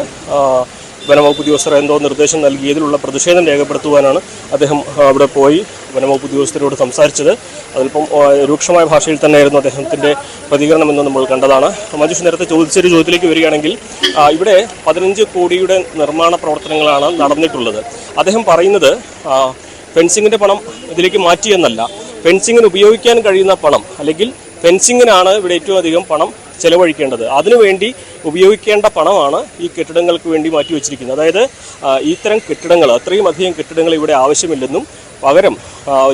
വനംവകുപ്പ് ഉദ്യോഗസ്ഥർ എന്തോ നിർദ്ദേശം നൽകിയതിലുള്ള പ്രതിഷേധം രേഖപ്പെടുത്തുവാനാണ് അദ്ദേഹം അവിടെ പോയി വനംവകുപ്പ് ഉദ്യോഗസ്ഥരോട് സംസാരിച്ചത്. അതിലിപ്പം രൂക്ഷമായ ഭാഷയിൽ തന്നെയായിരുന്നു അദ്ദേഹത്തിൻ്റെ പ്രതികരണം എന്ന് നമ്മൾ കണ്ടതാണ്. മഞ്ജുഷ്, നേരത്തെ ചോദിച്ചൊരു ചോദ്യത്തിലേക്ക് വരികയാണെങ്കിൽ ഇവിടെ 15 കോടിയുടെ നിർമ്മാണ പ്രവർത്തനങ്ങളാണ് നടന്നിട്ടുള്ളത്. അദ്ദേഹം പറയുന്നത് ഫെൻസിങ്ങിൻ്റെ പണം ഇതിലേക്ക് മാറ്റിയെന്നല്ല, ഫെൻസിങ്ങിന് ഉപയോഗിക്കാൻ കഴിയുന്ന പണം, അല്ലെങ്കിൽ ഫെൻസിങ്ങിനാണ് ഇവിടെ ഏറ്റവും അധികം പണം ചെലവഴിക്കേണ്ടത്. അതിനുവേണ്ടി ഉപയോഗിക്കേണ്ട പണമാണ് ഈ കെട്ടിടങ്ങൾക്ക് വേണ്ടി മാറ്റിവെച്ചിരിക്കുന്നത്. അതായത് ഇത്തരം കെട്ടിടങ്ങൾ, അത്രയും അധികം കെട്ടിടങ്ങൾ ഇവിടെ ആവശ്യമില്ലെന്നും പകരം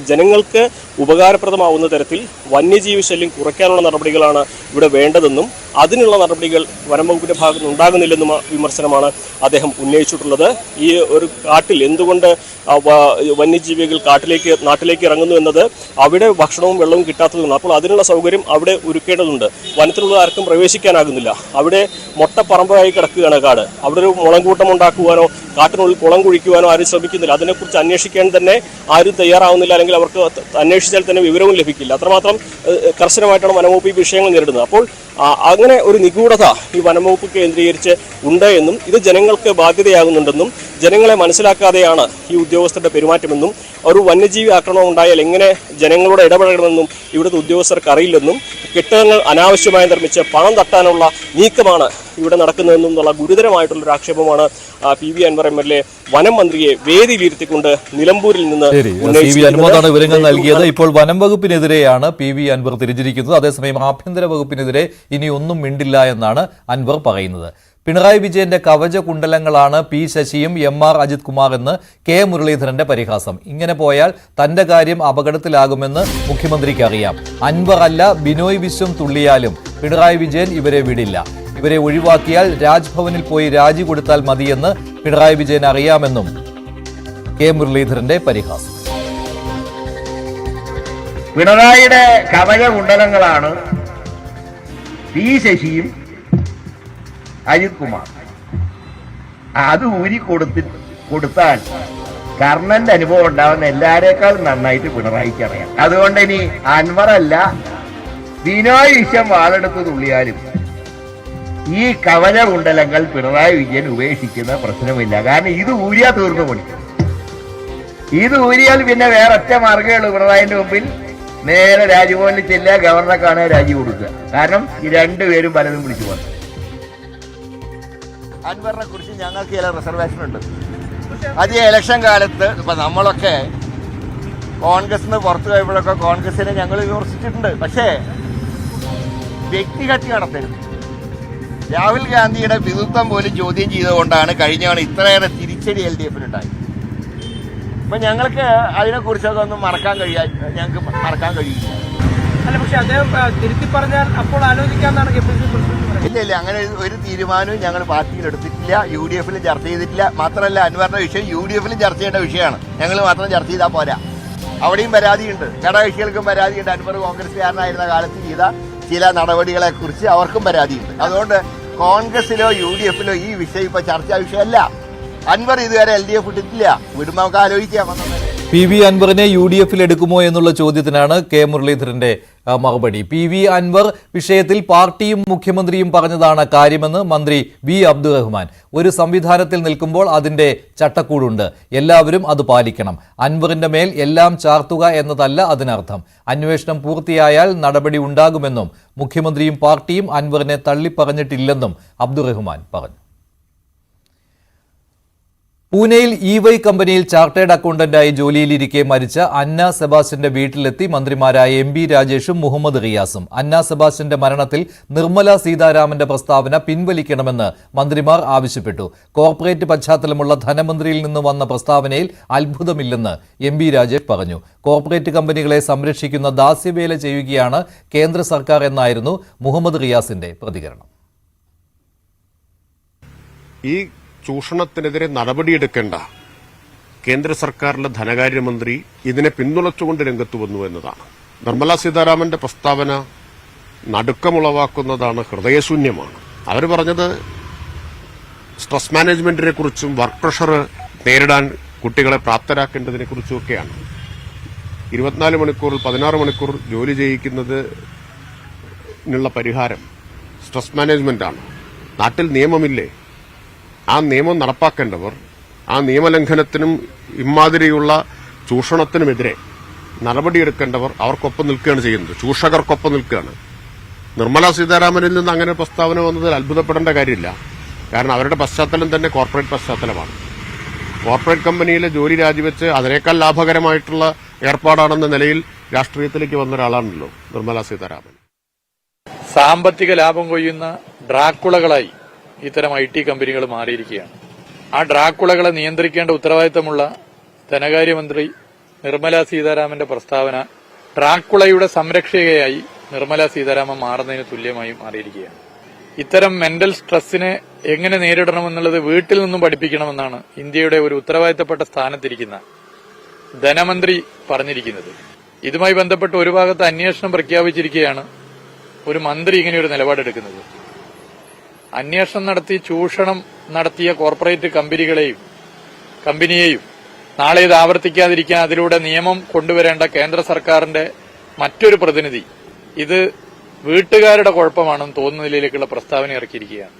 ജനങ്ങൾക്ക് ഉപകാരപ്രദമാവുന്ന തരത്തിൽ വന്യജീവി ശല്യം കുറയ്ക്കാനുള്ള നടപടികളാണ് ഇവിടെ വേണ്ടതെന്നും അതിനുള്ള നടപടികൾ വനംവകുപ്പിന്റെ ഭാഗത്ത് നിന്ന് ഉണ്ടാകുന്നില്ലെന്നും വിമർശനമാണ് അദ്ദേഹം ഉന്നയിച്ചിട്ടുള്ളത്. ഈ ഒരു കാട്ടിൽ എന്തുകൊണ്ട് വന്യജീവികൾ നാട്ടിലേക്ക് ഇറങ്ങുന്നു എന്നത് അവിടെ ഭക്ഷണവും വെള്ളവും കിട്ടാത്തതുകൊണ്ട്, അപ്പോൾ അതിനുള്ള സൗകര്യം അവിടെ ഒരുക്കേണ്ടതുണ്ട്. വനത്തിലുള്ള ആർക്കും പ്രവേശിക്കാനാകുന്നില്ല. അവിടെ മൊട്ടപ്പറമ്പായി കിടക്കുകയാണ് കാട്. അവിടെ ഒരു മുളങ്കൂട്ടം ഉണ്ടാക്കുവാനോ കാട്ടിനുള്ളിൽ കുളം കുഴിക്കുവാനോ ആരും ശ്രമിക്കുന്നില്ല. അതിനെക്കുറിച്ച് അന്വേഷിക്കാൻ തന്നെ ആരും തയ്യാറാവുന്നില്ല, അല്ലെങ്കിൽ അവർക്ക് അന്വേഷിച്ചാൽ തന്നെ വിവരവും ലഭിക്കില്ല. അത്രമാത്രം കർശനമായിട്ടാണ് വനംവകുപ്പ് ഈ വിഷയങ്ങൾ നേരിടുന്നത്. അപ്പോൾ അങ്ങനെ ഒരു നിഗൂഢത ഈ വനംവകുപ്പ് കേന്ദ്രീകരിച്ച് ഉണ്ട് എന്നും ഇത് ജനങ്ങൾക്ക് ബാധ്യതയാകുന്നുണ്ടെന്നും ജനങ്ങളെ മനസ്സിലാക്കാതെയാണ് ഈ ഉദ്യോഗസ്ഥരുടെ പെരുമാറ്റമെന്നും ഒരു വന്യജീവി ആക്രമണം ഉണ്ടായാൽ എങ്ങനെ ജനങ്ങളോട് ഇടപഴകണമെന്നും ഇവിടുത്തെ ഉദ്യോഗസ്ഥർക്ക് അറിയില്ലെന്നും കെട്ടിടങ്ങൾ അനാവശ്യമായി നിർമ്മിച്ച് പണം തട്ടാനുള്ള നീക്കമാണ് ഇവിടെ നടക്കുന്നതെന്നും എന്നുള്ള ഗുരുതരമായിട്ടുള്ളൊരു ആക്ഷേപമാണ് പി വി അൻവർ MLA വനം മന്ത്രിയെ വേദിയിലിരുത്തിക്കൊണ്ട് നിലമ്പൂരിൽ നിന്ന് അനുമോദാണ് വിവരങ്ങൾ നൽകിയത്. ഇപ്പോൾ വനം വകുപ്പിനെതിരെയാണ് പി വി അൻവർ തിരിച്ചിരിക്കുന്നത്. അതേസമയം ആഭ്യന്തര വകുപ്പിനെതിരെ ഇനി ഒന്നും മിണ്ടില്ല എന്നാണ് അൻവർ പറയുന്നത്. പിണറായി വിജയന്റെ കവച കുണ്ടലങ്ങളാണ് പി ശശിയും MR അജിത് കുമാർ എന്ന് കെ മുരളീധരന്റെ പരിഹാസം. ഇങ്ങനെ പോയാൽ തന്റെ കാര്യം അപകടത്തിലാകുമെന്ന് മുഖ്യമന്ത്രിക്ക് അറിയാം. അൻവർ അല്ല ബിനോയ് വിശ്വം തുള്ളിയാലും പിണറായി വിജയൻ ഇവരെ വിടില്ല. ഇവരെ ഒഴിവാക്കിയാൽ രാജ്ഭവനിൽ പോയി രാജി കൊടുത്താൽ മതിയെന്ന് പിണറായി വിജയൻ അറിയാമെന്നും കെ മുരളീധരന്റെ പരിഹാസം. പിണറായിയുടെ കവച കുണ്ടലങ്ങളാണ് പി ശശിയും അജിത് കുമാർ. അത് കൊടുത്താൽ കർണന്റെ അനുഭവം ഉണ്ടാവുന്ന എല്ലാരേക്കാൾ നന്നായിട്ട് പിണറായിക്ക് അറിയാം. അതുകൊണ്ട് ഇനി അൻവറല്ല ബിനോയ് വിശ്വം വാളെടുത്ത് തുള്ളിയാലും ഈ കവച കുണ്ടലങ്ങൾ പിണറായി വിജയൻ ഉപേക്ഷിക്കുന്ന പ്രശ്നമില്ല. കാരണം ഇത് ഊരിയാ തീർന്നു പണി. ഇത് ഊരിയാൽ പിന്നെ വേറെ ഒറ്റ മാർഗ്ഗമുള്ളൂ പിണറായിന്റെ മുമ്പിൽ. നേരെ രാജ്ഭവനിൽ ചെല്ലുക, ഗവർണറെ കാണുക, രാജി കൊടുക്കുക. കാരണം ഈ രണ്ടുപേരും പലതും വിളിച്ചു പോകുന്നു. അൻവറിനെ കുറിച്ച് ഞങ്ങൾക്ക് ചില റിസർവേഷൻ ഉണ്ട്. അത് ഈ ഇലക്ഷൻ കാലത്ത് ഇപ്പൊ നമ്മളൊക്കെ കോൺഗ്രസിന് പുറത്തു പോയപ്പോഴൊക്കെ കോൺഗ്രസിനെ ഞങ്ങൾ വിമർശിച്ചിട്ടുണ്ട്. പക്ഷേ വ്യക്തിഹത്യ നടത്തരുത്. രാഹുൽ ഗാന്ധിയുടെ പിതൃത്വം പോലും ചോദ്യം ചെയ്തുകൊണ്ടാണ് കഴിഞ്ഞ ഇത്രയേറെ തിരിച്ചടി LDF-നുണ്ടായി. അപ്പൊ ഞങ്ങൾക്ക് അതിനെക്കുറിച്ചൊക്കെ ഒന്നും ഞങ്ങൾക്ക് മറക്കാൻ കഴിയില്ല. അല്ല, പക്ഷെ അദ്ദേഹം തിരുത്തി പറഞ്ഞാൽ അപ്പോൾ ആലോചിക്കാന്നാണ് ഇല്ല, അങ്ങനെ ഒരു തീരുമാനവും ഞങ്ങൾ പാർട്ടിയിൽ എടുത്തിട്ടില്ല, UDF-ലും ചർച്ച ചെയ്തിട്ടില്ല. മാത്രമല്ല അൻവറിന്റെ വിഷയം UDF-ലും ചർച്ച ചെയ്യേണ്ട വിഷയമാണ്. ഞങ്ങൾ മാത്രം ചർച്ച ചെയ്താൽ പോരാ. അവിടെയും പരാതിയുണ്ട്, ഘടകകക്ഷികൾക്കും പരാതിയുണ്ട്. അൻവർ കോൺഗ്രസ്സുകാരനായിരുന്ന കാലത്ത് ചെയ്ത ചില നടപടികളെ കുറിച്ച് അവർക്കും പരാതിയുണ്ട്. അതുകൊണ്ട് കോൺഗ്രസിലോ UDF-ലോ ഈ വിഷയം ഇപ്പൊ ചർച്ചാ വിഷയമല്ല. അൻവർ ഇതുവരെ LDF ഇട്ടിട്ടില്ല. വിടുമ്പോൾ നമുക്ക് ആലോചിക്കാം. പി വി അൻവറിനെ UDF-ൽ എടുക്കുമോ എന്നുള്ള ചോദ്യത്തിനാണ് കെ മുരളീധരന്റെ മറുപടി. പി വി അൻവർ വിഷയത്തിൽ പാർട്ടിയും മുഖ്യമന്ത്രിയും പറഞ്ഞതാണ് കാര്യമെന്ന് മന്ത്രി വി അബ്ദുറഹ്മാൻ. ഒരു സംവിധാനത്തിൽ നിൽക്കുമ്പോൾ അതിന്റെ ചട്ടക്കൂടുണ്ട്, എല്ലാവരും അത് പാലിക്കണം. അൻവറിന്റെ മേൽ എല്ലാം ചാർത്തുക എന്നതല്ല അതിനർത്ഥം. അന്വേഷണം പൂർത്തിയായാൽ നടപടി ഉണ്ടാകുമെന്നും മുഖ്യമന്ത്രിയും പാർട്ടിയും അൻവറിനെ തള്ളിപ്പറഞ്ഞിട്ടില്ലെന്നും അബ്ദുറഹ്മാൻ പറഞ്ഞു. പൂനെയിൽ EY കമ്പനിയിൽ ചാർട്ടേഡ് അക്കൗണ്ടന്റായി ജോലിയിലിരിക്കെ മരിച്ച അന്ന സെബാസ്റ്റ്യന്റെ വീട്ടിലെത്തി മന്ത്രിമാരായ MB രാജേഷും മുഹമ്മദ് റിയാസും. അന്ന സെബാസ്റ്റ്യന്റെ മരണത്തിൽ നിർമ്മല സീതാരാമന്റെ പ്രസ്താവന പിൻവലിക്കണമെന്ന് മന്ത്രിമാർ ആവശ്യപ്പെട്ടു. കോർപ്പറേറ്റ് പശ്ചാത്തലമുള്ള ധനമന്ത്രിയിൽ നിന്ന് വന്ന പ്രസ്താവനയിൽ അത്ഭുതമില്ലെന്ന് MB രാജേഷ് പറഞ്ഞു. കോർപ്പറേറ്റ് കമ്പനികളെ സംരക്ഷിക്കുന്ന ദാസ്യവേല ചെയ്യുകയാണ് കേന്ദ്ര സർക്കാർ എന്നായിരുന്നു മുഹമ്മദ് റിയാസിന്റെ പ്രതികരണം. ഈ ചൂഷണത്തിനെതിരെ നടപടിയെടുക്കേണ്ട കേന്ദ്ര സർക്കാരിലെ ധനകാര്യമന്ത്രി ഇതിനെ പിന്തുണച്ചുകൊണ്ട് രംഗത്ത് വന്നു എന്നതാണ്. നിർമ്മല സീതാരാമന്റെ പ്രസ്താവന നടുക്കമുളവാക്കുന്നതാണ്, ഹൃദയശൂന്യമാണ്. അവർ പറഞ്ഞത് സ്ട്രെസ് മാനേജ്മെന്റിനെ കുറിച്ചും വർക്ക് പ്രഷർ നേരിടാൻ കുട്ടികളെ പ്രാപ്തരാക്കേണ്ടതിനെ കുറിച്ചുമൊക്കെയാണ്. 24 മണിക്കൂറിൽ 16 മണിക്കൂർ ജോലി ചെയ്യിക്കുന്നതിനുള്ള പരിഹാരം സ്ട്രെസ് മാനേജ്മെന്റാണ്. നാട്ടിൽ നിയമമില്ലേ? ആ നിയമം നടപ്പാക്കേണ്ടവർ ആ നിയമലംഘനത്തിനും ഇമാതിരിയുള്ള ചൂഷണത്തിനുമെതിരെ നടപടിയെടുക്കേണ്ടവർ അവർക്കൊപ്പം നിൽക്കുകയാണ് ചെയ്യുന്നത്, ചൂഷകർക്കൊപ്പം നിൽക്കുകയാണ്. നിർമ്മല സീതാരാമനിൽ നിന്ന് അങ്ങനെ പ്രസ്താവന വന്നതിൽ അത്ഭുതപ്പെടേണ്ട കാര്യമില്ല. കാരണം അവരുടെ പശ്ചാത്തലം തന്നെ കോർപ്പറേറ്റ് പശ്ചാത്തലമാണ്. കോർപ്പറേറ്റ് കമ്പനിയിലെ ജോലി രാജിവെച്ച് അതിനേക്കാൾ ലാഭകരമായിട്ടുള്ള ഏർപ്പാടാണെന്ന നിലയിൽ രാഷ്ട്രീയത്തിലേക്ക് വന്ന ഒരാളാണല്ലോ നിർമ്മല സീതാരാമൻ. സാമ്പത്തിക ലാഭം കൊയ്യുന്ന ഡ്രാക്കുളകളായി ഇത്തരം IT കമ്പനികൾ മാറിയിരിക്കുകയാണ്. ആ ഡ്രാക്കുളകളെ നിയന്ത്രിക്കേണ്ട ഉത്തരവാദിത്തമുള്ള ധനകാര്യമന്ത്രി നിർമ്മല സീതാരാമന്റെ പ്രസ്താവന ഡ്രാക്കുളയുടെ സംരക്ഷകയായി നിർമ്മല സീതാരാമൻ മാറുന്നതിന് തുല്യമായി മാറിയിരിക്കുകയാണ്. ഇത്തരം മെന്റൽ സ്ട്രെസ്സിനെ എങ്ങനെ നേരിടണമെന്നുള്ളത് വീട്ടിൽ നിന്നും പഠിപ്പിക്കണമെന്നാണ് ഇന്ത്യയുടെ ഒരു ഉത്തരവാദിത്തപ്പെട്ട സ്ഥാനത്തിരിക്കുന്ന ധനമന്ത്രി പറഞ്ഞിരിക്കുന്നത്. ഇതുമായി ബന്ധപ്പെട്ട് ഒരു ഭാഗത്ത് അന്വേഷണം പ്രഖ്യാപിച്ചിരിക്കുകയാണ് ഒരു മന്ത്രി ഇങ്ങനെയൊരു നിലപാടെടുക്കുന്നത്. അന്വേഷണം നടത്തി ചൂഷണം നടത്തിയ കോർപ്പറേറ്റ് കമ്പനിയെയും നാളെ ഇത് ആവർത്തിക്കാതിരിക്കാൻ അതിലൂടെ നിയമം കൊണ്ടുവരേണ്ട കേന്ദ്ര സർക്കാരിന്റെ മറ്റൊരു പ്രതിനിധി ഇത് വീട്ടുകാരുടെ കുഴപ്പമാണെന്ന് തോന്നുന്ന നിലയിലേക്കുള്ള പ്രസ്താവന ഇറക്കിയിരിക്കുകയാണ്.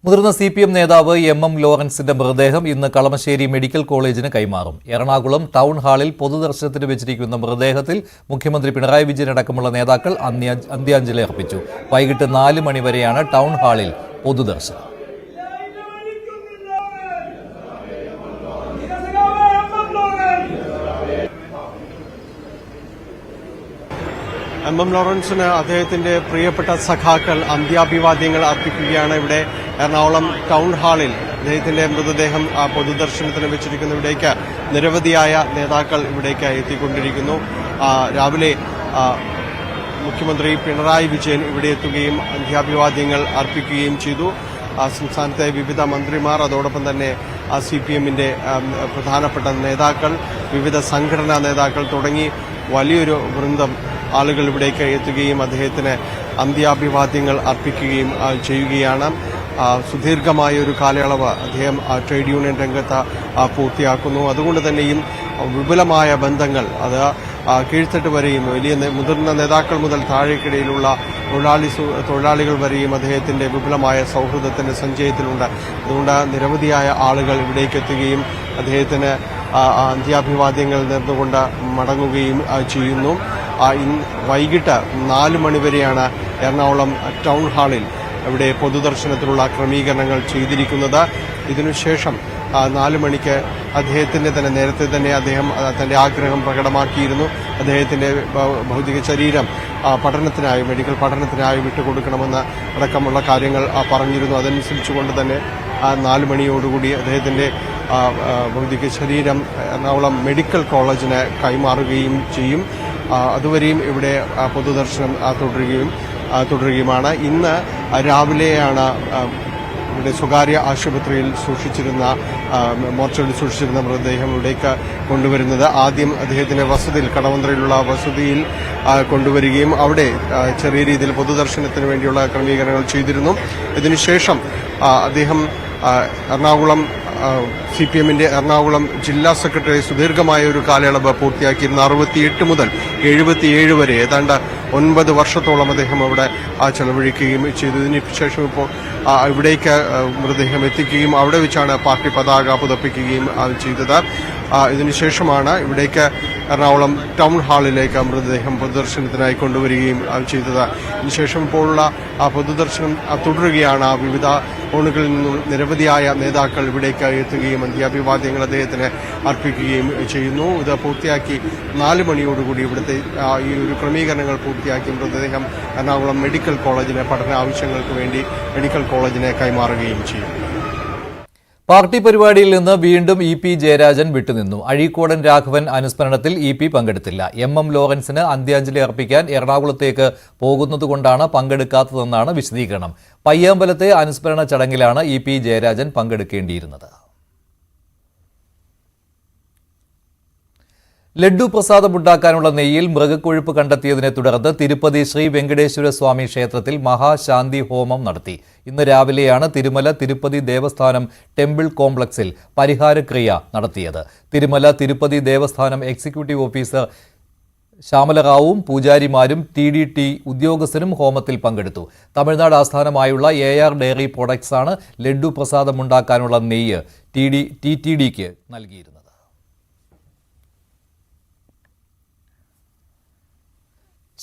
മുതിർന്ന CPM നേതാവ് MM ലോറൻസിന്റെ മൃതദേഹം ഇന്ന് കളമശ്ശേരി മെഡിക്കൽ കോളേജിന് കൈമാറും. എറണാകുളം ടൗൺ ഹാളിൽ പൊതുദർശനത്തിന് വെച്ചിരിക്കുന്ന മൃതദേഹത്തിൽ മുഖ്യമന്ത്രി പിണറായി വിജയൻ അടക്കമുള്ള നേതാക്കൾ അന്ത്യാഞ്ജലി അർപ്പിച്ചു. വൈകിട്ട് 4 മണി വരെയാണ് ടൗൺ ഹാളിൽ പൊതുദർശനം. MM ലോറൻസിന് അദ്ദേഹത്തിന്റെ പ്രിയപ്പെട്ട സഖാക്കൾ അന്ത്യാഭിവാദ്യങ്ങൾ അർപ്പിക്കുകയാണ്. ഇവിടെ എറണാകുളം ടൗൺ ഹാളിൽ അദ്ദേഹത്തിന്റെ മൃതദേഹം പൊതുദർശനത്തിന് വെച്ചിരിക്കുന്നു. ഇവിടേക്ക് നിരവധിയായ നേതാക്കൾ ഇവിടേക്ക് എത്തിക്കൊണ്ടിരിക്കുന്നു. രാവിലെ മുഖ്യമന്ത്രി പിണറായി വിജയൻ ഇവിടെ എത്തുകയും അന്ത്യാഭിവാദ്യങ്ങൾ അർപ്പിക്കുകയും ചെയ്തു. സംസ്ഥാനത്തെ വിവിധ മന്ത്രിമാർ, അതോടൊപ്പം തന്നെ CPMന്റെ പ്രധാനപ്പെട്ട നേതാക്കൾ, വിവിധ സംഘടനാ നേതാക്കൾ തുടങ്ങി വലിയൊരു വൃന്ദം ആളുകൾ ഇവിടേക്ക് എത്തുകയും അദ്ദേഹത്തിന് അന്ത്യാഭിവാദ്യങ്ങൾ അർപ്പിക്കുകയും ചെയ്യുകയാണ്. സുദീർഘമായ ഒരു കാലയളവ് അദ്ദേഹം ട്രേഡ് യൂണിയൻ രംഗത്ത് പൂർത്തിയാക്കുന്നു. അതുകൊണ്ട് തന്നെയും വിപുലമായ ബന്ധങ്ങൾ, അത് കീഴ്ത്തട്ട് വരെയും വലിയ മുതിർന്ന നേതാക്കൾ മുതൽ താഴേക്കിടയിലുള്ള തൊഴിലാളികൾ വരെയും അദ്ദേഹത്തിന്റെ വിപുലമായ സൗഹൃദത്തിന്റെ സഞ്ചയത്തിലുണ്ട്. അതുകൊണ്ട് നിരവധിയായ ആളുകൾ ഇവിടേക്ക് എത്തുകയും അദ്ദേഹത്തിന് അന്ത്യാഭിവാദ്യങ്ങൾ നേർന്നുകൊണ്ട് മടങ്ങുകയും ചെയ്യുന്നു. വൈകിട്ട് 4 മണി വരെയാണ് എറണാകുളം ടൗൺ ഹാളിൽ ഇവിടെ പൊതുദർശനത്തിനുള്ള ക്രമീകരണങ്ങൾ ചെയ്തിരിക്കുന്നത്. ഇതിനുശേഷം 4 മണിക്ക് അദ്ദേഹത്തിന്റെ തന്നെ നേരത്തെ തന്നെ അദ്ദേഹം തന്റെ ആഗ്രഹം പ്രകടമാക്കിയിരുന്നു. അദ്ദേഹത്തിന്റെ ഭൗതിക ശരീരം പഠനത്തിനായി, മെഡിക്കൽ പഠനത്തിനായി വിട്ടുകൊടുക്കണമെന്ന് അടക്കമുള്ള കാര്യങ്ങൾ പറഞ്ഞിരുന്നു. അതനുസരിച്ചുകൊണ്ട് തന്നെ 4 മണിയോടുകൂടി അദ്ദേഹത്തിന്റെ ഭൗതിക ശരീരം എറണാകുളം മെഡിക്കൽ കോളേജിന് കൈമാറുകയും ചെയ്യും. അതുവരെയും ഇവിടെ പൊതുദർശനം തുടരുകയുമാണ്. ഇന്ന് രാവിലെയാണ് ഇവിടെ സ്വകാര്യ ആശുപത്രിയിൽ മോർച്ചറിയിൽ സൂക്ഷിച്ചിരുന്ന മൃതദേഹം ഇവിടേക്ക് കൊണ്ടുവരുന്നത്. ആദ്യം അദ്ദേഹത്തിന്റെ വസതിയിൽ, കടവന്ത്രയിലുള്ള വസതിയിൽ കൊണ്ടുവരികയും അവിടെ ചെറിയ രീതിയിൽ പൊതുദർശനത്തിന് വേണ്ടിയുള്ള ക്രമീകരണങ്ങൾ ചെയ്തിരുന്നു. ഇതിനുശേഷം അദ്ദേഹം എറണാകുളം CPMന്റെ എറണാകുളം ജില്ലാ സെക്രട്ടറി സുദീർഘമായ ഒരു കാലയളവ് പൂർത്തിയാക്കിയിരുന്ന 68 മുതൽ 77 വരെ ഏതാണ്ട് 9 വർഷത്തോളം അദ്ദേഹം അവിടെ ചെലവഴിക്കുകയും ചെയ്തു. ഇതിനുശേഷം ഇപ്പോൾ ഇവിടേക്ക് മൃതദേഹം എത്തിക്കുകയും അവിടെ വെച്ചാണ് പാർട്ടി പതാക പുതപ്പിക്കുകയും ചെയ്തത്. ഇതിനുശേഷമാണ് ഇവിടേക്ക് എറണാകുളം ടൗൺ ഹാളിലേക്ക് മൃതദേഹം പൊതുദർശനത്തിനായി കൊണ്ടുവരികയും ചെയ്തത്. ഇതിനുശേഷം ഇപ്പോഴുള്ള പൊതുദർശനം തുടരുകയാണ്. വിവിധ കോണുകളിൽ നിന്നും നിരവധിയായ നേതാക്കൾ ഇവിടേക്ക് എത്തുകയും അന്ത്യാഭിവാദ്യങ്ങൾ അദ്ദേഹത്തിന് അർപ്പിക്കുകയും ചെയ്യുന്നു. ഇത് പൂർത്തിയാക്കി 4 മണിയോടുകൂടി ഇവിടുത്തെ ഈ ഒരു ക്രമീകരണങ്ങൾ പൂർത്തിയാക്കി മൃതദേഹം എറണാകുളം മെഡിക്കൽ കോളേജിന് പഠന ആവശ്യങ്ങൾക്ക് വേണ്ടി മെഡിക്കൽ കോളേജിനെ കൈമാറുകയും ചെയ്യും. പാർട്ടി പരിപാടിയിൽ നിന്ന് വീണ്ടും EP Jayarajan വിട്ടുനിന്നു. Azhikodan Raghavan അനുസ്മരണത്തിൽ EP പങ്കെടുത്തില്ല. MM ലോറൻസിന് അന്ത്യാഞ്ജലി അർപ്പിക്കാൻ എറണാകുളത്തേക്ക് പോകുന്നതുകൊണ്ടാണ് പങ്കെടുക്കാത്തതെന്നാണ് വിശദീകരണം. പയ്യാമ്പലത്തെ അനുസ്മരണ ചടങ്ങിലാണ് EP ജയരാജൻ പങ്കെടുക്കേണ്ടിയിരുന്നത്. ലഡ്ഡു പ്രസാദമുണ്ടാക്കാനുള്ള നെയ്യിൽ മൃഗക്കൊഴുപ്പ് കണ്ടെത്തിയതിനെ തുടർന്ന് തിരുപ്പതി ശ്രീ വെങ്കടേശ്വര സ്വാമി ക്ഷേത്രത്തിൽ മഹാശാന്തി ഹോമം നടത്തി. ഇന്ന് രാവിലെയാണ് തിരുമല തിരുപ്പതി ദേവസ്ഥാനം ടെമ്പിൾ കോംപ്ലക്സിൽ പരിഹാരക്രിയ നടത്തിയത്. തിരുമല തിരുപ്പതി ദേവസ്ഥാനം എക്സിക്യൂട്ടീവ് ഓഫീസർ ശ്യാമലറാവുവും പൂജാരിമാരും TDT ഉദ്യോഗസ്ഥരും ഹോമത്തിൽ പങ്കെടുത്തു. തമിഴ്നാട് ആസ്ഥാനമായുള്ള AR ഡയറി പ്രൊഡക്ട്സ് ആണ് ലഡ്ഡു പ്രസാദമുണ്ടാക്കാനുള്ള നെയ്യ് TTDക്ക് നൽകിയിരുന്നത്.